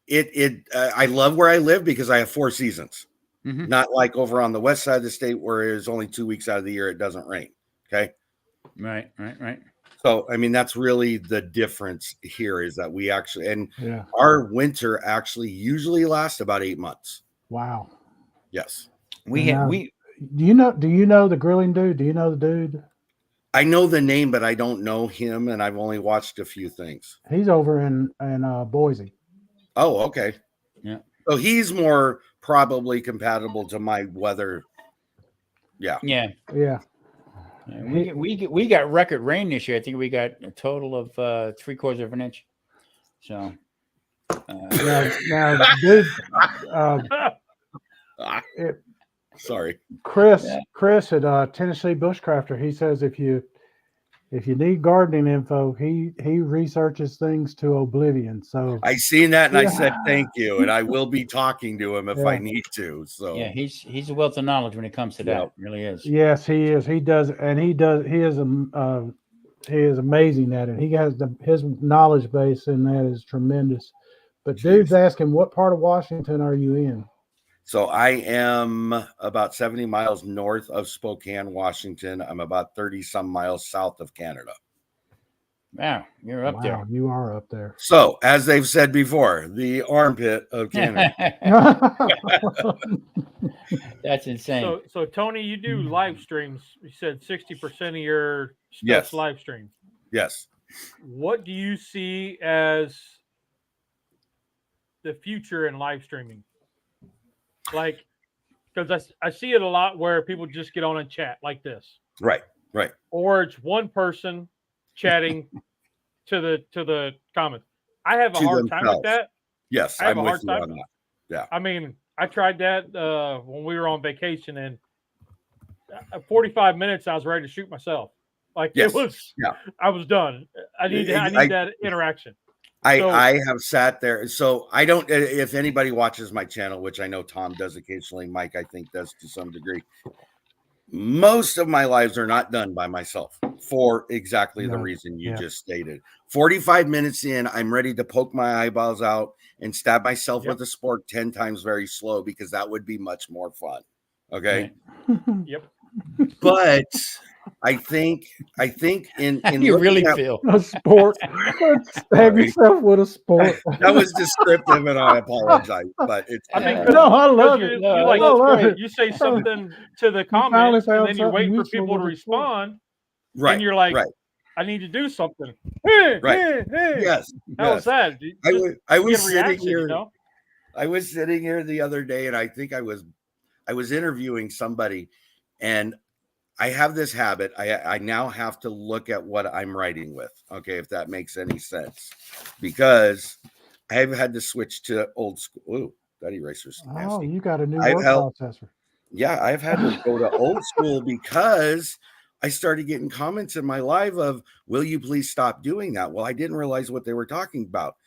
I love where I live because I have 4 seasons. Mm-hmm. Not like over on the west side of the state where it's only 2 weeks out of the year it doesn't rain. Okay. Right. So, I mean, that's really the difference here is that we actually, and our winter actually usually lasts about 8 months. Wow. Yes. Do you know the grilling dude? Do you know the dude? I know the name, but I don't know him. And I've only watched a few things. He's over in Boise. Oh, okay. Yeah. So he's more probably compatible to my weather. Yeah. Yeah. Yeah. We got record rain this year. I think we got a total of 3/4 of an inch. So now, dude, sorry, Chris at Tennessee Bushcrafter. He says if you need gardening info, he researches things to oblivion. So I seen that and I said thank you, and I will be talking to him if I need to. So yeah, he's a wealth of knowledge when it comes to that. It really is. Yes, he is. He does, and he is amazing at it. He has his knowledge base in that is tremendous. But dude's asking, what part of Washington are you in? So I am about 70 miles north of Spokane, Washington. I'm about 30 some miles south of Canada. Wow, you're up there. You are up there. So, as they've said before, the armpit of Canada. That's insane. So Tony, you do live streams. You said 60% of your stuff's live stream. Yes. What do you see as the future in live streaming? Like, because I see it a lot where people just get on and chat like this. Right. Or it's one person chatting to the comments. I have a hard time with that. Yes, I have I'm a hard time. on that. Yeah. I mean, I tried that when we were on vacation, and 45 minutes I was ready to shoot myself. Like it was. Yeah. I was done. I need that interaction. I have sat there. So I don't, if anybody watches my channel, which I know Tom does occasionally, Mike, I think does to some degree. Most of my lives are not done by myself for exactly the reason you just stated. 45 minutes in, I'm ready to poke my eyeballs out and stab myself with a spork 10 times very slow because that would be much more fun. Okay. Yep. But I think in you really feel a sport. Stab yourself with a sport. That was descriptive, and I apologize. But it's. I mean, I love it. You say something to the comments, and then you wait for people to respond. Right. And you're like, I need to do something. Hey, hey. Yes. How's that? I was sitting here. You know? I was sitting here the other day, and I think I was interviewing somebody, and I have this habit. I now have to look at what I'm writing with. Okay, if that makes any sense, because I have had to switch to old school. Ooh, that eraser's nasty. Oh, you got a new word processor. Yeah, I've had to go to old school because I started getting comments in my live of, "Will you please stop doing that?" Well, I didn't realize what they were talking about.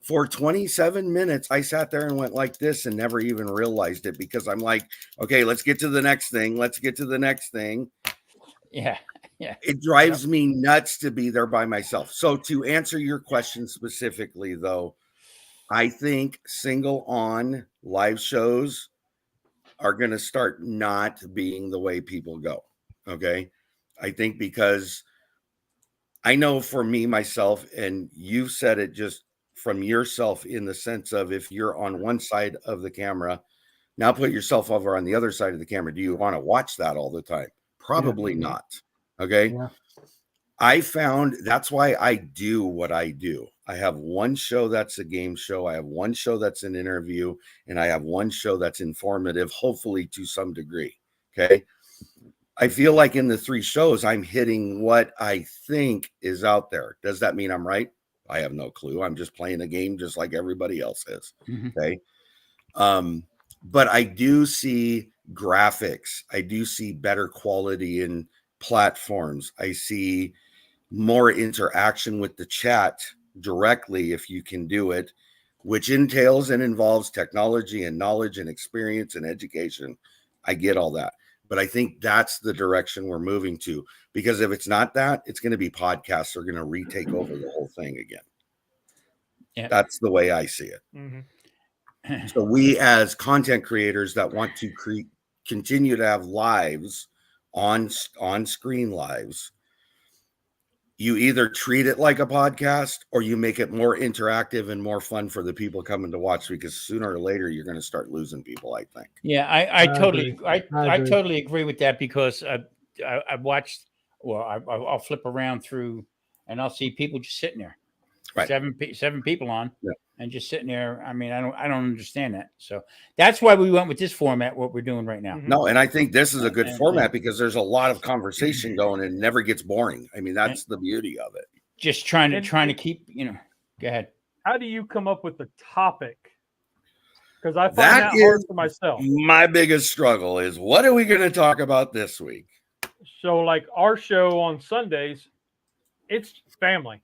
For 27 minutes, I sat there and went like this and never even realized it because I'm like, okay, let's get to the next thing. Let's get to the next thing. Yeah. Yeah. It drives me nuts to be there by myself. So to answer your question specifically, though, I think single on live shows are going to start not being the way people go. Okay. I think because I know for me, myself, and you said it just from yourself in the sense of if you're on one side of the camera, now put yourself over on the other side of the camera. Do you want to watch that all the time? Probably not. Okay. Yeah. I found that's why I do what I do. I have one show that's a game show. I have one show that's an interview, and I have one show that's informative, hopefully to some degree. Okay. I feel like in the 3 shows, I'm hitting what I think is out there. Does that mean I'm right? I have no clue. I'm just playing a game just like everybody else is. Okay. But I do see graphics. I do see better quality in platforms. I see more interaction with the chat directly if you can do it, which entails and involves technology and knowledge and experience and education. I get all that. But I think that's the direction we're moving to, because if it's not that, it's going to be podcasts are going to retake over the whole thing again. Yeah. That's the way I see it. So we as content creators that want to continue to have lives on screen lives, you either treat it like a podcast or you make it more interactive and more fun for the people coming to watch, because sooner or later you're going to start losing people, I think. Yeah, I totally agree with that, because I watched, or I'll flip around through and I'll see people just sitting there, right? Seven people on, and just sitting there. I mean, I don't understand that. So that's why we went with this format, what we're doing right now. No, and I think this is a good format because there's a lot of conversation going and it never gets boring. I mean, that's the beauty of it. Just trying to keep, go ahead. How do you come up with the topic? Because I find that hard for myself. My biggest struggle is, what are we going to talk about this week? So like our show on Sundays, it's family.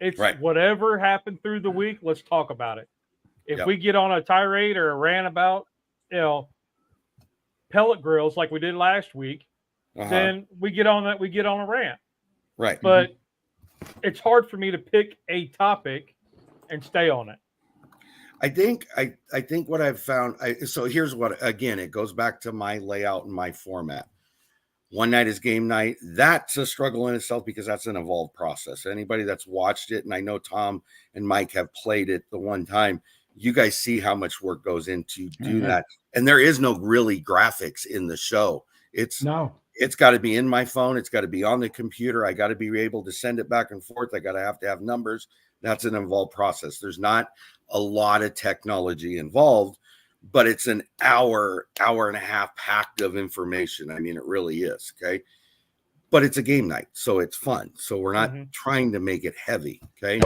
It's whatever happened through the week. Let's talk about it. If we get on a tirade or a rant about, pellet grills like we did last week, then we get on that. We get on a rant. Right. But it's hard for me to pick a topic and stay on it. I think what I've found. So here's what. Again, it goes back to my layout and my format. One night is game night. That's a struggle in itself because that's an evolved process. Anybody that's watched it, and I know Tom and Mike have played it the one time, you guys see how much work goes into do that. And there is no really graphics in the show. It's got to be in my phone. It's got to be on the computer. I got to be able to send it back and forth. I got to have numbers. That's an involved process. There's not a lot of technology involved, but it's an hour and a half packed of information. I mean, it really is. Okay. But it's a game night, so it's fun. So we're not trying to make it heavy. Okay.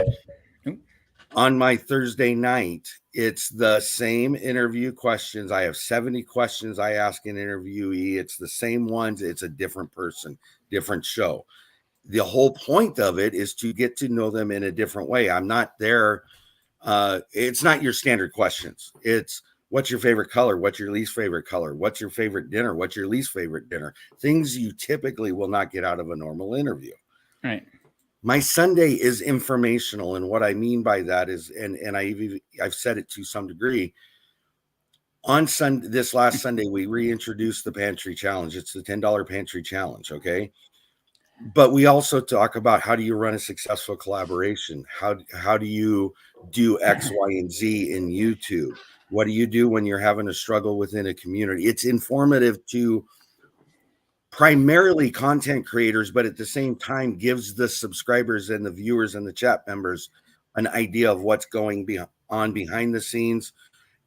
On my Thursday night, it's the same interview questions. I have 70 questions I ask an interviewee. It's the same ones. It's a different person, different show. The whole point of it is to get to know them in a different way. I'm not there. It's not your standard questions. It's, what's your favorite color? What's your least favorite color? What's your favorite dinner? What's your least favorite dinner? Things you typically will not get out of a normal interview. Right. My Sunday is informational. And what I mean by that is, and I've said it to some degree, on this last Sunday, we reintroduced the pantry challenge. It's the $10 pantry challenge. Okay. But we also talk about, how do you run a successful collaboration? How do you do X, Y, and Z in YouTube? What do you do when you're having a struggle within a community? It's informative to primarily content creators, but at the same time gives the subscribers and the viewers and the chat members an idea of what's going on behind the scenes.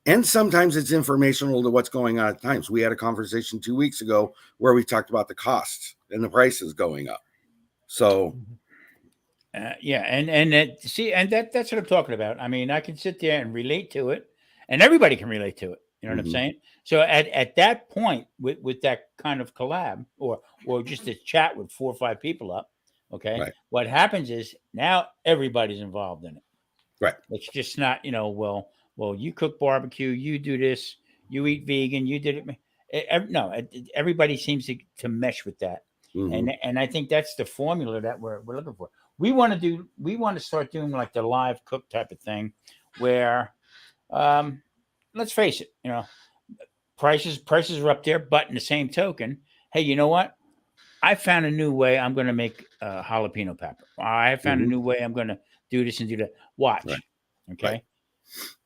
And sometimes it's informational to what's going on at times. We had a conversation 2 weeks ago where we talked about the costs and the prices going up. So, that's what I'm talking about. I mean, I can sit there and relate to it, and everybody can relate to it. You know what I'm saying? So at that point, with that kind of collab, or just a chat with 4 or 5 people up, okay, what happens is now everybody's involved in it. Right. It's just not, well, you cook barbecue, you do this, you eat vegan, you did it. No, everybody seems to mesh with that. Mm-hmm. And I think that's the formula that we're looking for. We want to start doing like the live cook type of thing where, let's face it, prices are up there, but in the same token, hey, you know what? I found a new way. I'm going to make jalapeno pepper. I found a new way. I'm going to do this and do that. Watch. Right. Okay.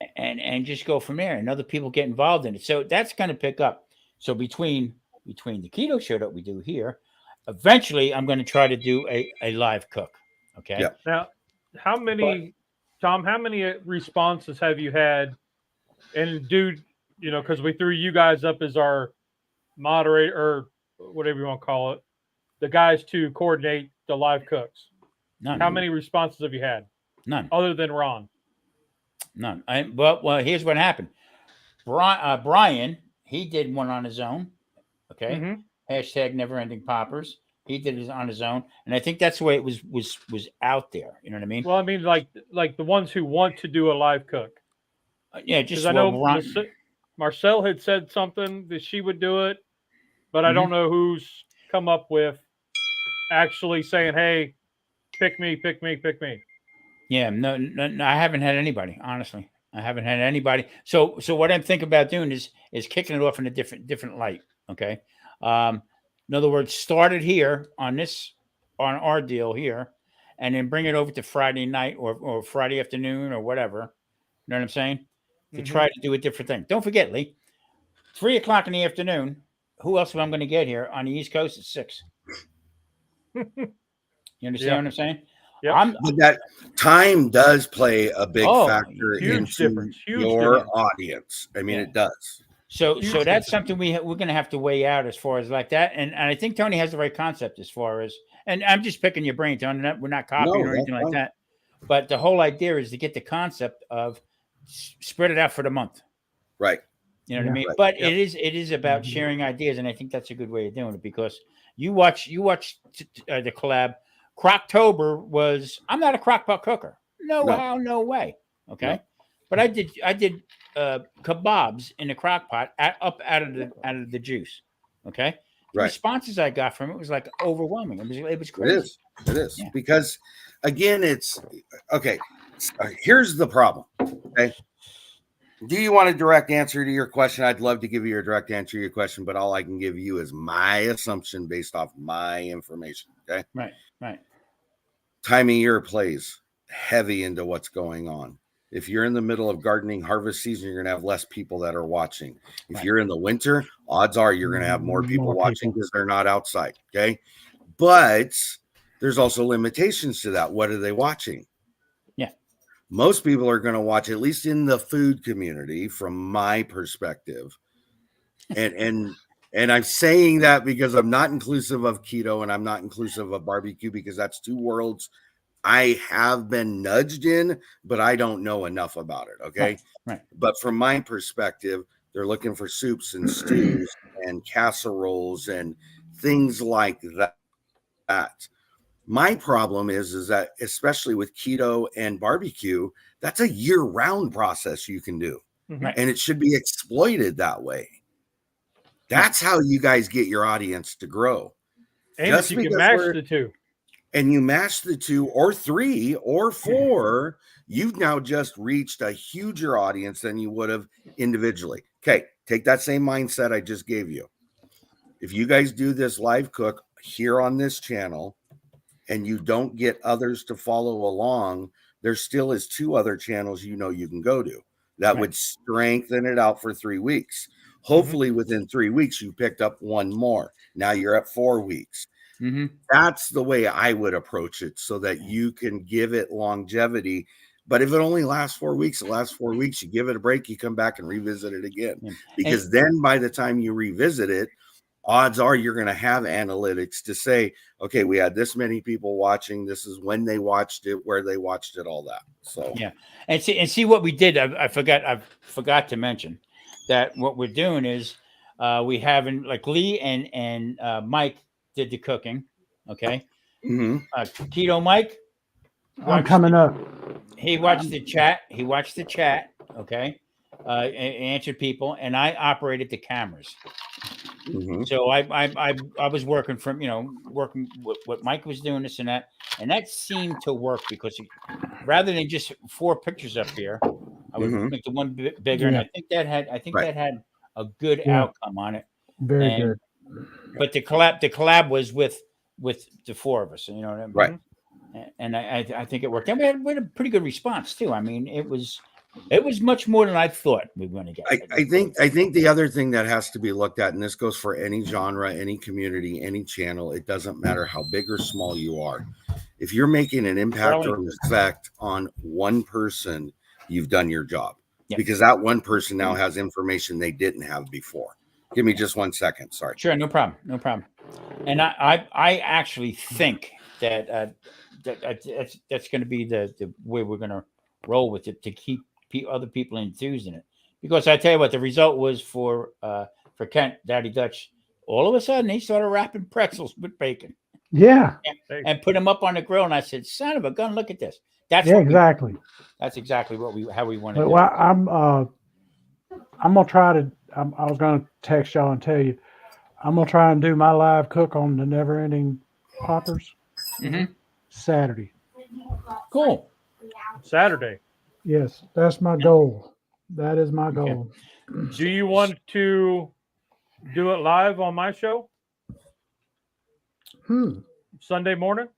Right. And just go from there, and other people get involved in it. So that's going to pick up. So between the Keto Show that we do here, eventually I'm going to try to do a live cook. Okay. Yeah. Now, Tom, how many responses have you had? And dude, because we threw you guys up as our moderator or whatever you want to call it, the guys to coordinate the live cooks. None. How many responses have you had? None. Other than Ron? None. Well, here's what happened. Brian, he did one on his own. Okay. Mm-hmm. Hashtag never ending poppers. He did it on his own. And I think that's the way it was out there. You know what I mean? Well, I mean, like the ones who want to do a live cook. Yeah, just I know Marcel had said something that she would do it, but I don't know who's come up with actually saying, "Hey, pick me, pick me, pick me." Yeah, no, I haven't had anybody. Honestly, I haven't had anybody. So what I'm thinking about doing is kicking it off in a different light. Okay, in other words, start it here on our deal here, and then bring it over to Friday night or Friday afternoon or whatever. You know what I'm saying? To try to do a different thing. Don't forget, Lee, 3:00 in the afternoon. Who else am I going to get here on the East Coast at 6? You understand what I'm saying? Yeah. But that time does play a big factor into your audience. I mean, it does. So that's something we're going to have to weigh out as far as like that. And I think Tony has the right concept as far as, and I'm just picking your brain, Tony. We're not copying or anything like that. But the whole idea is to get the concept of spread it out for the month. Right. You know what I mean? Right. But it is about sharing ideas. And I think that's a good way of doing it, because you watch the collab. Crocktober was, I'm not a crockpot cooker. No way. Okay. No. But I did kebabs in the crockpot up out of the juice. Okay. The responses I got from it was like overwhelming. It was crazy. It is. Yeah. Because again, it's okay. Here's the problem. Okay. Do you want a direct answer to your question? I'd love to give you a direct answer to your question, but all I can give you is my assumption based off my information. Okay. Right. Time of year plays heavy into what's going on. If you're in the middle of gardening harvest season, you're going to have less people that are watching. If you're in the winter, odds are you're going to have more people watching because they're not outside. Okay. But there's also limitations to that. What are they watching? Yeah. Most people are going to watch, at least in the food community, from my perspective. And I'm saying that because I'm not inclusive of keto and I'm not inclusive of barbecue, because that's two worlds I have been nudged in, but I don't know enough about it. Okay. Right. But from my perspective, they're looking for soups and stews and casseroles and things like that. My problem is that, especially with keto and barbecue, that's a year-round process you can do. Right. And it should be exploited that way. That's how you guys get your audience to grow. And just if you can mash the two. And you mash the 2 or 3 or 4, you've now just reached a huger audience than you would have individually. Okay, take that same mindset I just gave you. If you guys do this live cook here on this channel and you don't get others to follow along, there still is 2 other channels you can go to that would strengthen it out for 3 weeks. Hopefully within 3 weeks, you picked up 1 more. Now you're at 4 weeks. That's the way I would approach it, so that you can give it longevity. But if it only lasts 4 weeks, it lasts 4 weeks. You give it a break, you come back and revisit it again. Because then by the time you revisit it, odds are you're going to have analytics to say, okay, we had this many people watching. This is when they watched it, where they watched it, all that. So yeah, and see what we did. I forgot to mention that what we're doing is we having like Lee and Mike did the cooking. Okay. Keto Mike, I'm coming up. He watched the chat. He watched the chat. Okay, answered people, and I operated the cameras. Mhm. So I was working from working what Mike was doing, this and that seemed to work because rather than just 4 pictures up here, I would Mhm. make the one bit bigger, and Yeah. I think that Right. had a good Yeah. outcome on it. Very And good. but the collab was with the 4 of us, you know what I mean? Right. And I think it worked. And we had a pretty good response too. I mean, it was much more than I thought we were going to get. I think the other thing that has to be looked at, and this goes for any genre, any community, any channel, it doesn't matter how big or small you are. If you're making an impact or an effect on one person, you've done your job. Yeah. Because that one person now has information they didn't have before. Give me just 1 second. Sorry. Sure, no problem. And I actually think that that's going to be the way we're going to roll with it to keep other people enthused in it. Because I tell you what, the result was for Kent, Daddy Dutch. All of a sudden, he started wrapping pretzels with bacon. Yeah. And put them up on the grill. And I said, "Son of a gun, look at this." That's exactly. That's exactly how we want to do Well, it. I'm gonna try to. I was gonna text y'all and tell you. I'm gonna try and do my live cook on the Never Ending Poppers Saturday. Cool. Saturday. Yes, that's my goal. That is my goal. Do you want to do it live on my show Sunday morning?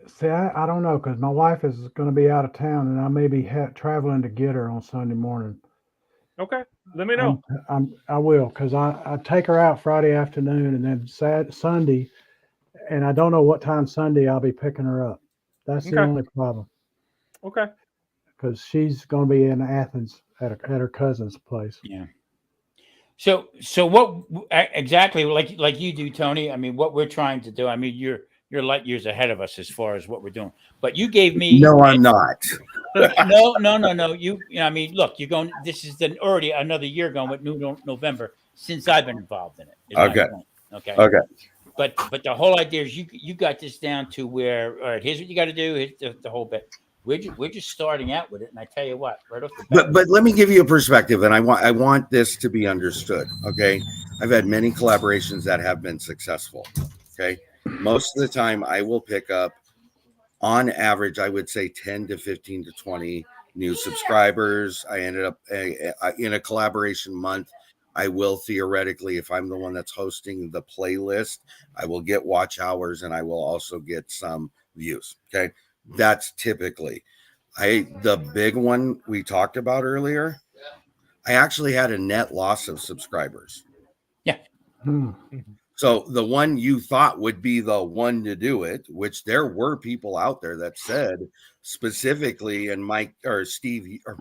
See, I don't know because my wife is going to be out of town, and I may be traveling to get her on Sunday morning. Okay, let me know. I will because I take her out Friday afternoon, and then Sunday, and I don't know what time Sunday I'll be picking her up. That's the only problem. Okay. Because she's going to be in Athens at her cousin's place. Yeah. So what exactly like you do, Tony? I mean, what we're trying to do. I mean, you're light years ahead of us as far as what we're doing. But you gave me No, I'm not. No. I mean, look, you're going. This is already another year going with New November since I've been involved in it. Okay. Okay. But the whole idea is you got this down to where, all right, here's what you got to do. Here's the whole bit. We're just starting out with it, and I tell you what, right off the bat. But let me give you a perspective, and I want this to be understood. Okay, I've had many collaborations that have been successful. Okay, most of the time I will pick up, on average, I would say 10 to 15 to 20 new subscribers. I ended up in a collaboration month. I will theoretically, if I'm the one that's hosting the playlist, I will get watch hours and I will also get some views. Okay. That's typically the big one we talked about earlier. I actually had a net loss of subscribers. Yeah. So the one you thought would be the one to do it, which there were people out there that said specifically, and Mike or Steve or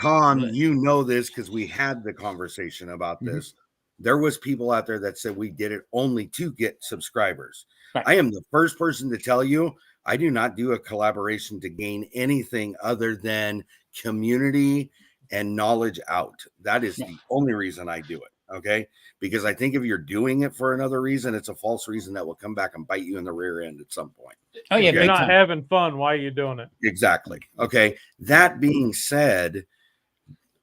Tom, you know this because we had the conversation about this. There was people out there that said we did it only to get subscribers. Right. I am the first person to tell you I do not do a collaboration to gain anything other than community and knowledge out. That is the only reason I do it. Okay. Because I think if you're doing it for another reason, it's a false reason that will come back and bite you in the rear end at some point. Oh, yeah. If you're not having fun, why are you doing it? Exactly. Okay. That being said,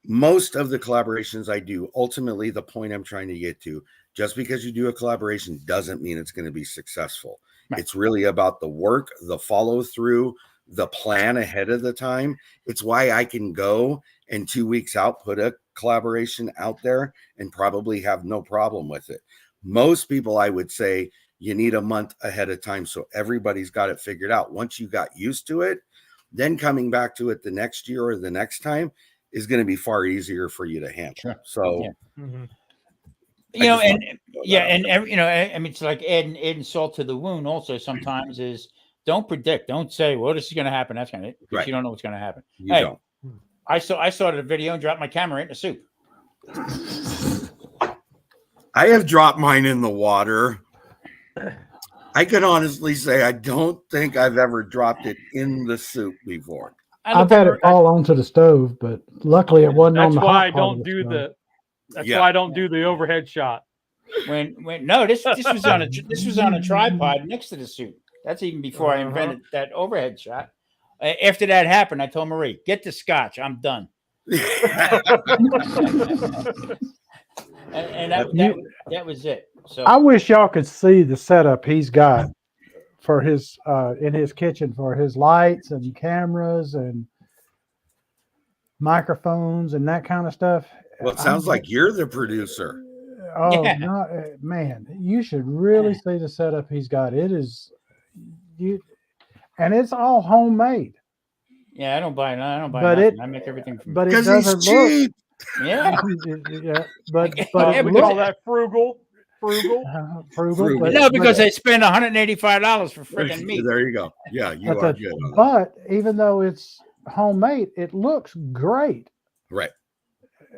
most of the collaborations I do, ultimately, the point I'm trying to get to, just because you do a collaboration doesn't mean it's going to be successful. Right. It's really about the work, the follow through, the plan ahead of the time. It's why I can go and 2 weeks out, put a collaboration out there and probably have no problem with it. Most people, I would say, you need a month ahead of time. So everybody's got it figured out. Once you got used to it, then coming back to it the next year or the next time is going to be far easier for you to handle. Sure. So, you know, and you know, I mean, it's like adding salt to the wound. Also, sometimes is don't predict, don't say, well, this is going to happen. That's going to, because you don't know what's going to happen. You don't. I started a video and dropped my camera in the soup. I have dropped mine in the water. I can honestly say I don't think I've ever dropped it in the soup before. I've had it fall onto the stove, but luckily it wasn't on the hot part of the stove. That's why I don't do the overhead shot. when no, this was on a tripod next to the suit. That's even before I invented that overhead shot. After that happened, I told Marie, "Get the scotch. I'm done." and that was it. So I wish y'all could see the setup he's got for his in his kitchen for his lights and cameras and microphones and that kind of stuff. Well, it sounds like you're the producer. Oh Yeah. no, man! You should really see the setup he's got. It is and it's all homemade. yeah, I don't buy But nothing. I make everything from. But it Because doesn't he's look. cheap. Yeah. Yeah, but we it call looks that frugal. frugal. But, No, because they spend $185 for freaking meat. There you go. Yeah, you That's are good. on that. but even though it's homemade, it looks great. Right.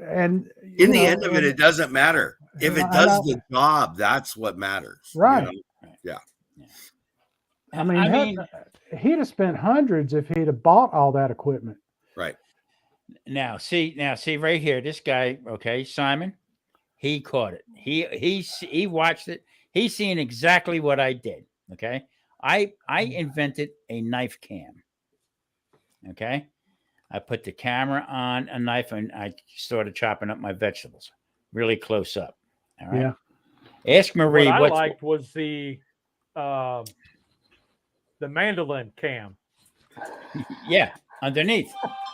And In the end of it, it doesn't matter. If it does the job, that's what matters. Right. Yeah. I mean, he'd have spent hundreds if he'd have bought all that equipment. Right. Now see right here, this guy, okay, Simon, he caught it. He watched it. He's seen exactly what I did. Okay. I invented a knife cam. Okay. I put the camera on a knife and I started chopping up my vegetables really close up. All right. Yeah. Ask Marie what I what liked was the mandolin cam. Yeah, underneath.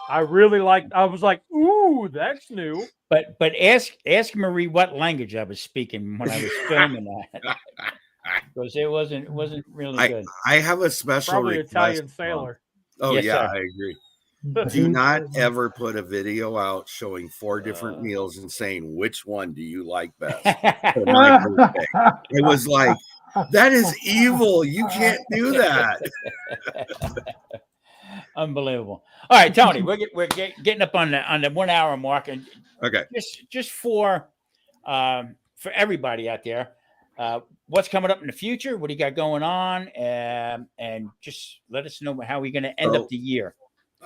I really liked. I was like, "Ooh, that's new." But ask Marie what language I was speaking when I was filming that, because it wasn't really good. I have a special Probably request. Italian sailor. Oh Yes, yeah, sir. I agree. Do not ever put a video out showing 4 different meals and saying which one do you like best. For my birthday. It was like, that is evil. You can't do that. Unbelievable. All right, Tony, we're getting up on the 1 hour mark, and Okay. just for everybody out there, what's coming up in the future? What do you got going on? And just let us know how we're going to end up the year.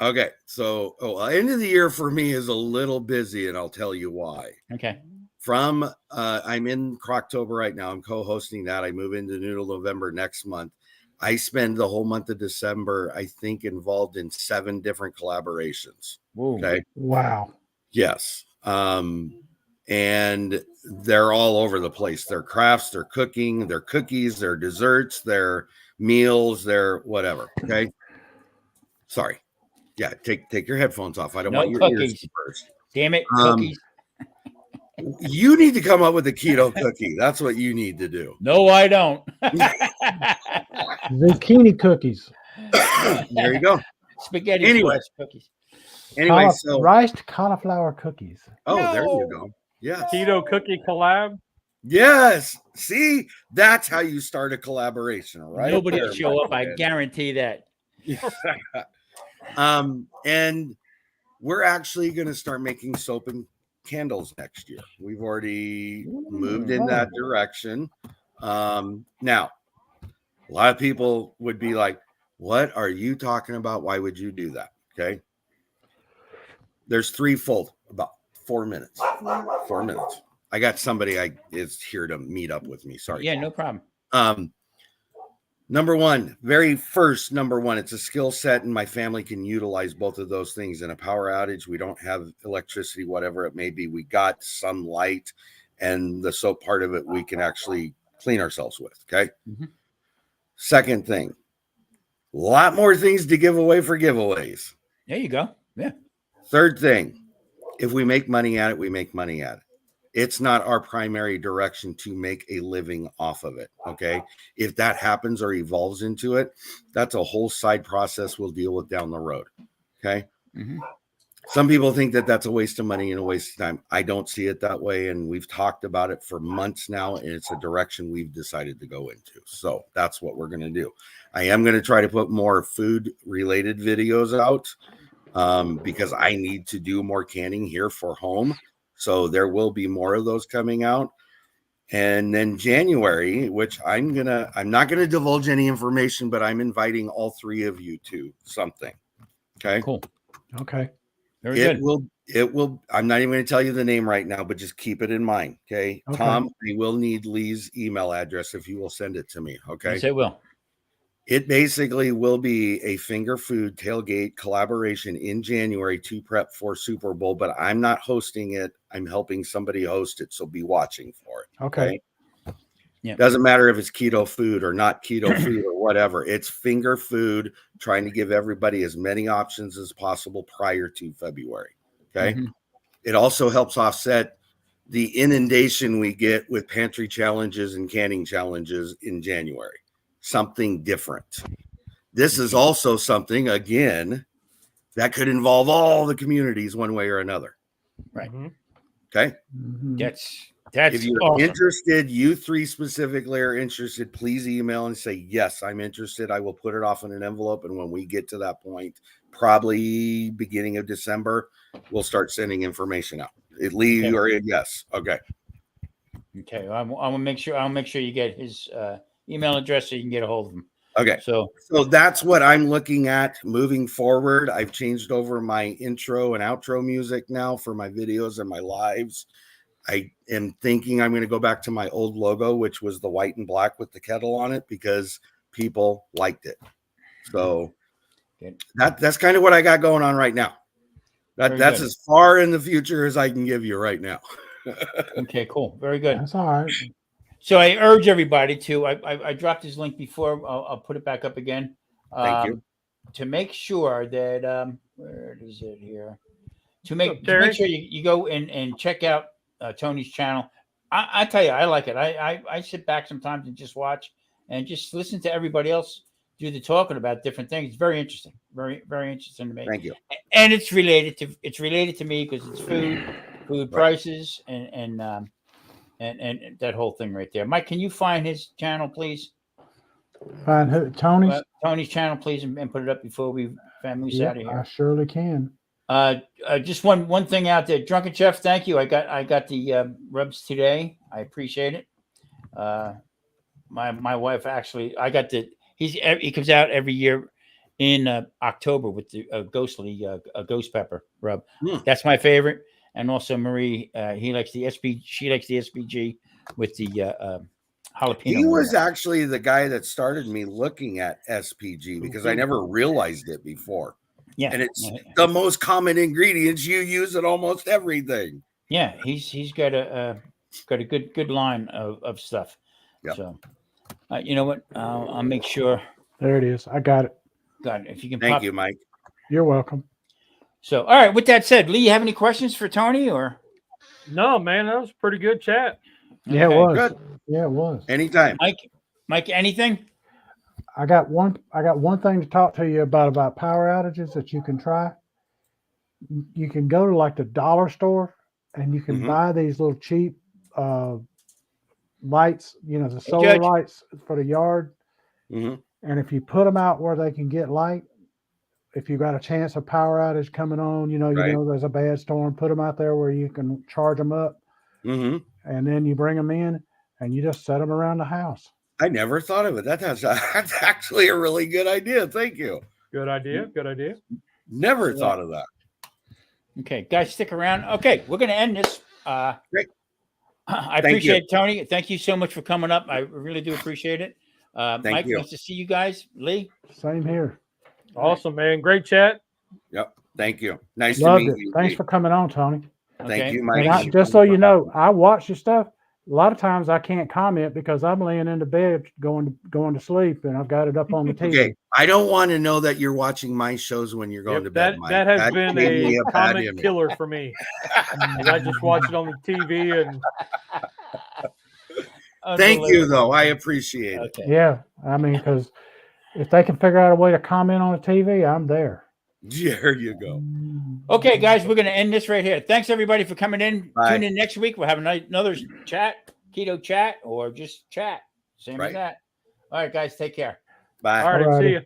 Okay. So, end of the year for me is a little busy, and I'll tell you why. Okay. From I'm in Croctober right now. I'm co-hosting that. I move into Noodle November next month. I spend the whole month of December, I think, involved in 7 different collaborations. Whoa. Okay. Wow. Yes. And they're all over the place. They're crafts, they're cooking, they're cookies, they're desserts, they're meals, they're whatever. Okay. Sorry. Yeah. Take your headphones off. I don't want your ears to burst. Damn it. Cookies. You need to come up with a keto cookie. That's what you need to do. No, I don't. Zucchini cookies. There you go. Spaghetti squash cookies. Anyway, riced cauliflower cookies. Oh, there you go. Yeah. Keto cookie collab. Yes. See, that's how you start a collaboration, right? Nobody will show up. I guarantee that. And we're actually going to start making soap and candles next year. We've already moved in that direction. Now, a lot of people would be like, what are you talking about? Why would you do that? Okay. There's threefold, about 4 minutes. 4 minutes. I got somebody is here to meet up with me. Sorry. Yeah, no problem. Number one, it's a skill set, and my family can utilize both of those things. In a power outage, we don't have electricity, whatever it may be. We got some light, and the soap part of it we can actually clean ourselves with. Okay. Mm-hmm. Second thing, a lot more things to give away for giveaways. There you go. Yeah. Third thing, if we make money at it, we make money at it. It's not our primary direction to make a living off of it. Okay. If that happens or evolves into it, that's a whole side process we'll deal with down the road. Okay. Mm-hmm. Some people think that that's a waste of money and a waste of time. I don't see it that way. And we've talked about it for months now, and it's a direction we've decided to go into. So that's what we're going to do. I am going to try to put more food related videos out because I need to do more canning here for home. So there will be more of those coming out. And then January, which I'm not going to divulge any information, but I'm inviting all 3 of you to something. Okay. Cool. Okay. Very good. It will. I'm not even going to tell you the name right now, but just keep it in mind. Okay. Tom, I will need Lee's email address if you will send it to me. Okay. Yes, I will. It basically will be a finger food tailgate collaboration in January to prep for Super Bowl, but I'm not hosting it. I'm helping somebody host it. So be watching for it. Okay. Yeah. Doesn't matter if it's keto food or not keto food or whatever. It's finger food, trying to give everybody as many options as possible prior to February. Okay. It also helps offset the inundation we get with pantry challenges and canning challenges in January. Something different. This is also something, again, that could involve all the communities one way or another. Right. Okay. That's if you're awesome. interested, you three specifically are interested, please email and say, yes, I'm interested. I will put it off in an envelope. And when we get to that point, probably beginning of December, we'll start sending information out. Lee, you are a yes. Okay. Okay. I will make sure. I'll make sure you get his email address so you can get a hold of him. Okay. So that's what I'm looking at moving forward. I've changed over my intro and outro music now for my videos and my lives. I am thinking I'm going to go back to my old logo, which was the white and black with the kettle on it, because people liked it. So that's kind of what I got going on right now. That's as far in the future as I can give you right now. Okay, cool. Very good. That's all right. So I urge everybody to, I dropped his link before. I'll put it back up again. Thank you. To make sure that, where is it here? To make sure you go and check out Tony's channel. I tell you, I like it. I sit back sometimes and just watch and just listen to everybody else do the talking about different things. It's very interesting. Very, very interesting to me. Thank you. And it's related to me because it's food prices and that whole thing right there. Mike, can you find his channel, please? Find who? Tony's? Tony's channel, please, and put it up before we moves out of here. I surely can. Just one thing out there, Drunken Chef. Thank you. I got the rubs today. I appreciate it. My wife actually, he comes out every year in October with the ghost pepper rub. That's my favorite. And also Marie, she likes the SPG with the jalapeno. He was actually the guy that started me looking at SPG because I never realized it before. Yeah, and it's the most common ingredients you use in almost everything. Yeah, he's got a good line of stuff. Yep. So, you know what? I'll make sure. There it is. I got it. Got it. If you can. Thank you, Mike. You're welcome. So, all right. With that said, Lee, you have any questions for Tony or? No, man, that was a pretty good chat. Yeah, it was. Good. Yeah, it was. Anytime, Mike. Anything? I got one thing to talk to you about power outages that you can try. You can go to like the dollar store and you can buy these little cheap lights, the solar lights for the yard. And if you put them out where they can get light, if you got a chance of power outage coming on, you know there's a bad storm, put them out there where you can charge them up. And then you bring them in and you just set them around the house. I never thought of it. That's actually a really good idea. Thank you. Good idea. Good idea. Never thought of that. Okay, guys, stick around. Okay, we're going to end this. Great. I appreciate it, Tony. Thank you so much for coming up. I really do appreciate it. Mike, nice to see you guys. Lee? Same here. Awesome, man. Great chat. Yep. Thank you. Nice Loved to meet it. you. Thanks for coming on, Tony. Thank you, Mike. Just so you know, I watch your stuff. A lot of times I can't comment because I'm laying in the bed going to sleep and I've got it up on the TV. Okay. I don't want to know that you're watching my shows when you're going to bed, Mike. That has been a comment killer for me. I just watch it on the TV and thank you, though. I appreciate it. Okay. Yeah. I mean, because if they can figure out a way to comment on the TV, I'm there. There you go. Okay, guys, we're going to end this right here. Thanks, everybody, for coming in. Bye. Tune in next week. We'll have another chat, keto chat, or just chat. Same as that. All right, guys, take care. Bye. All right, see you.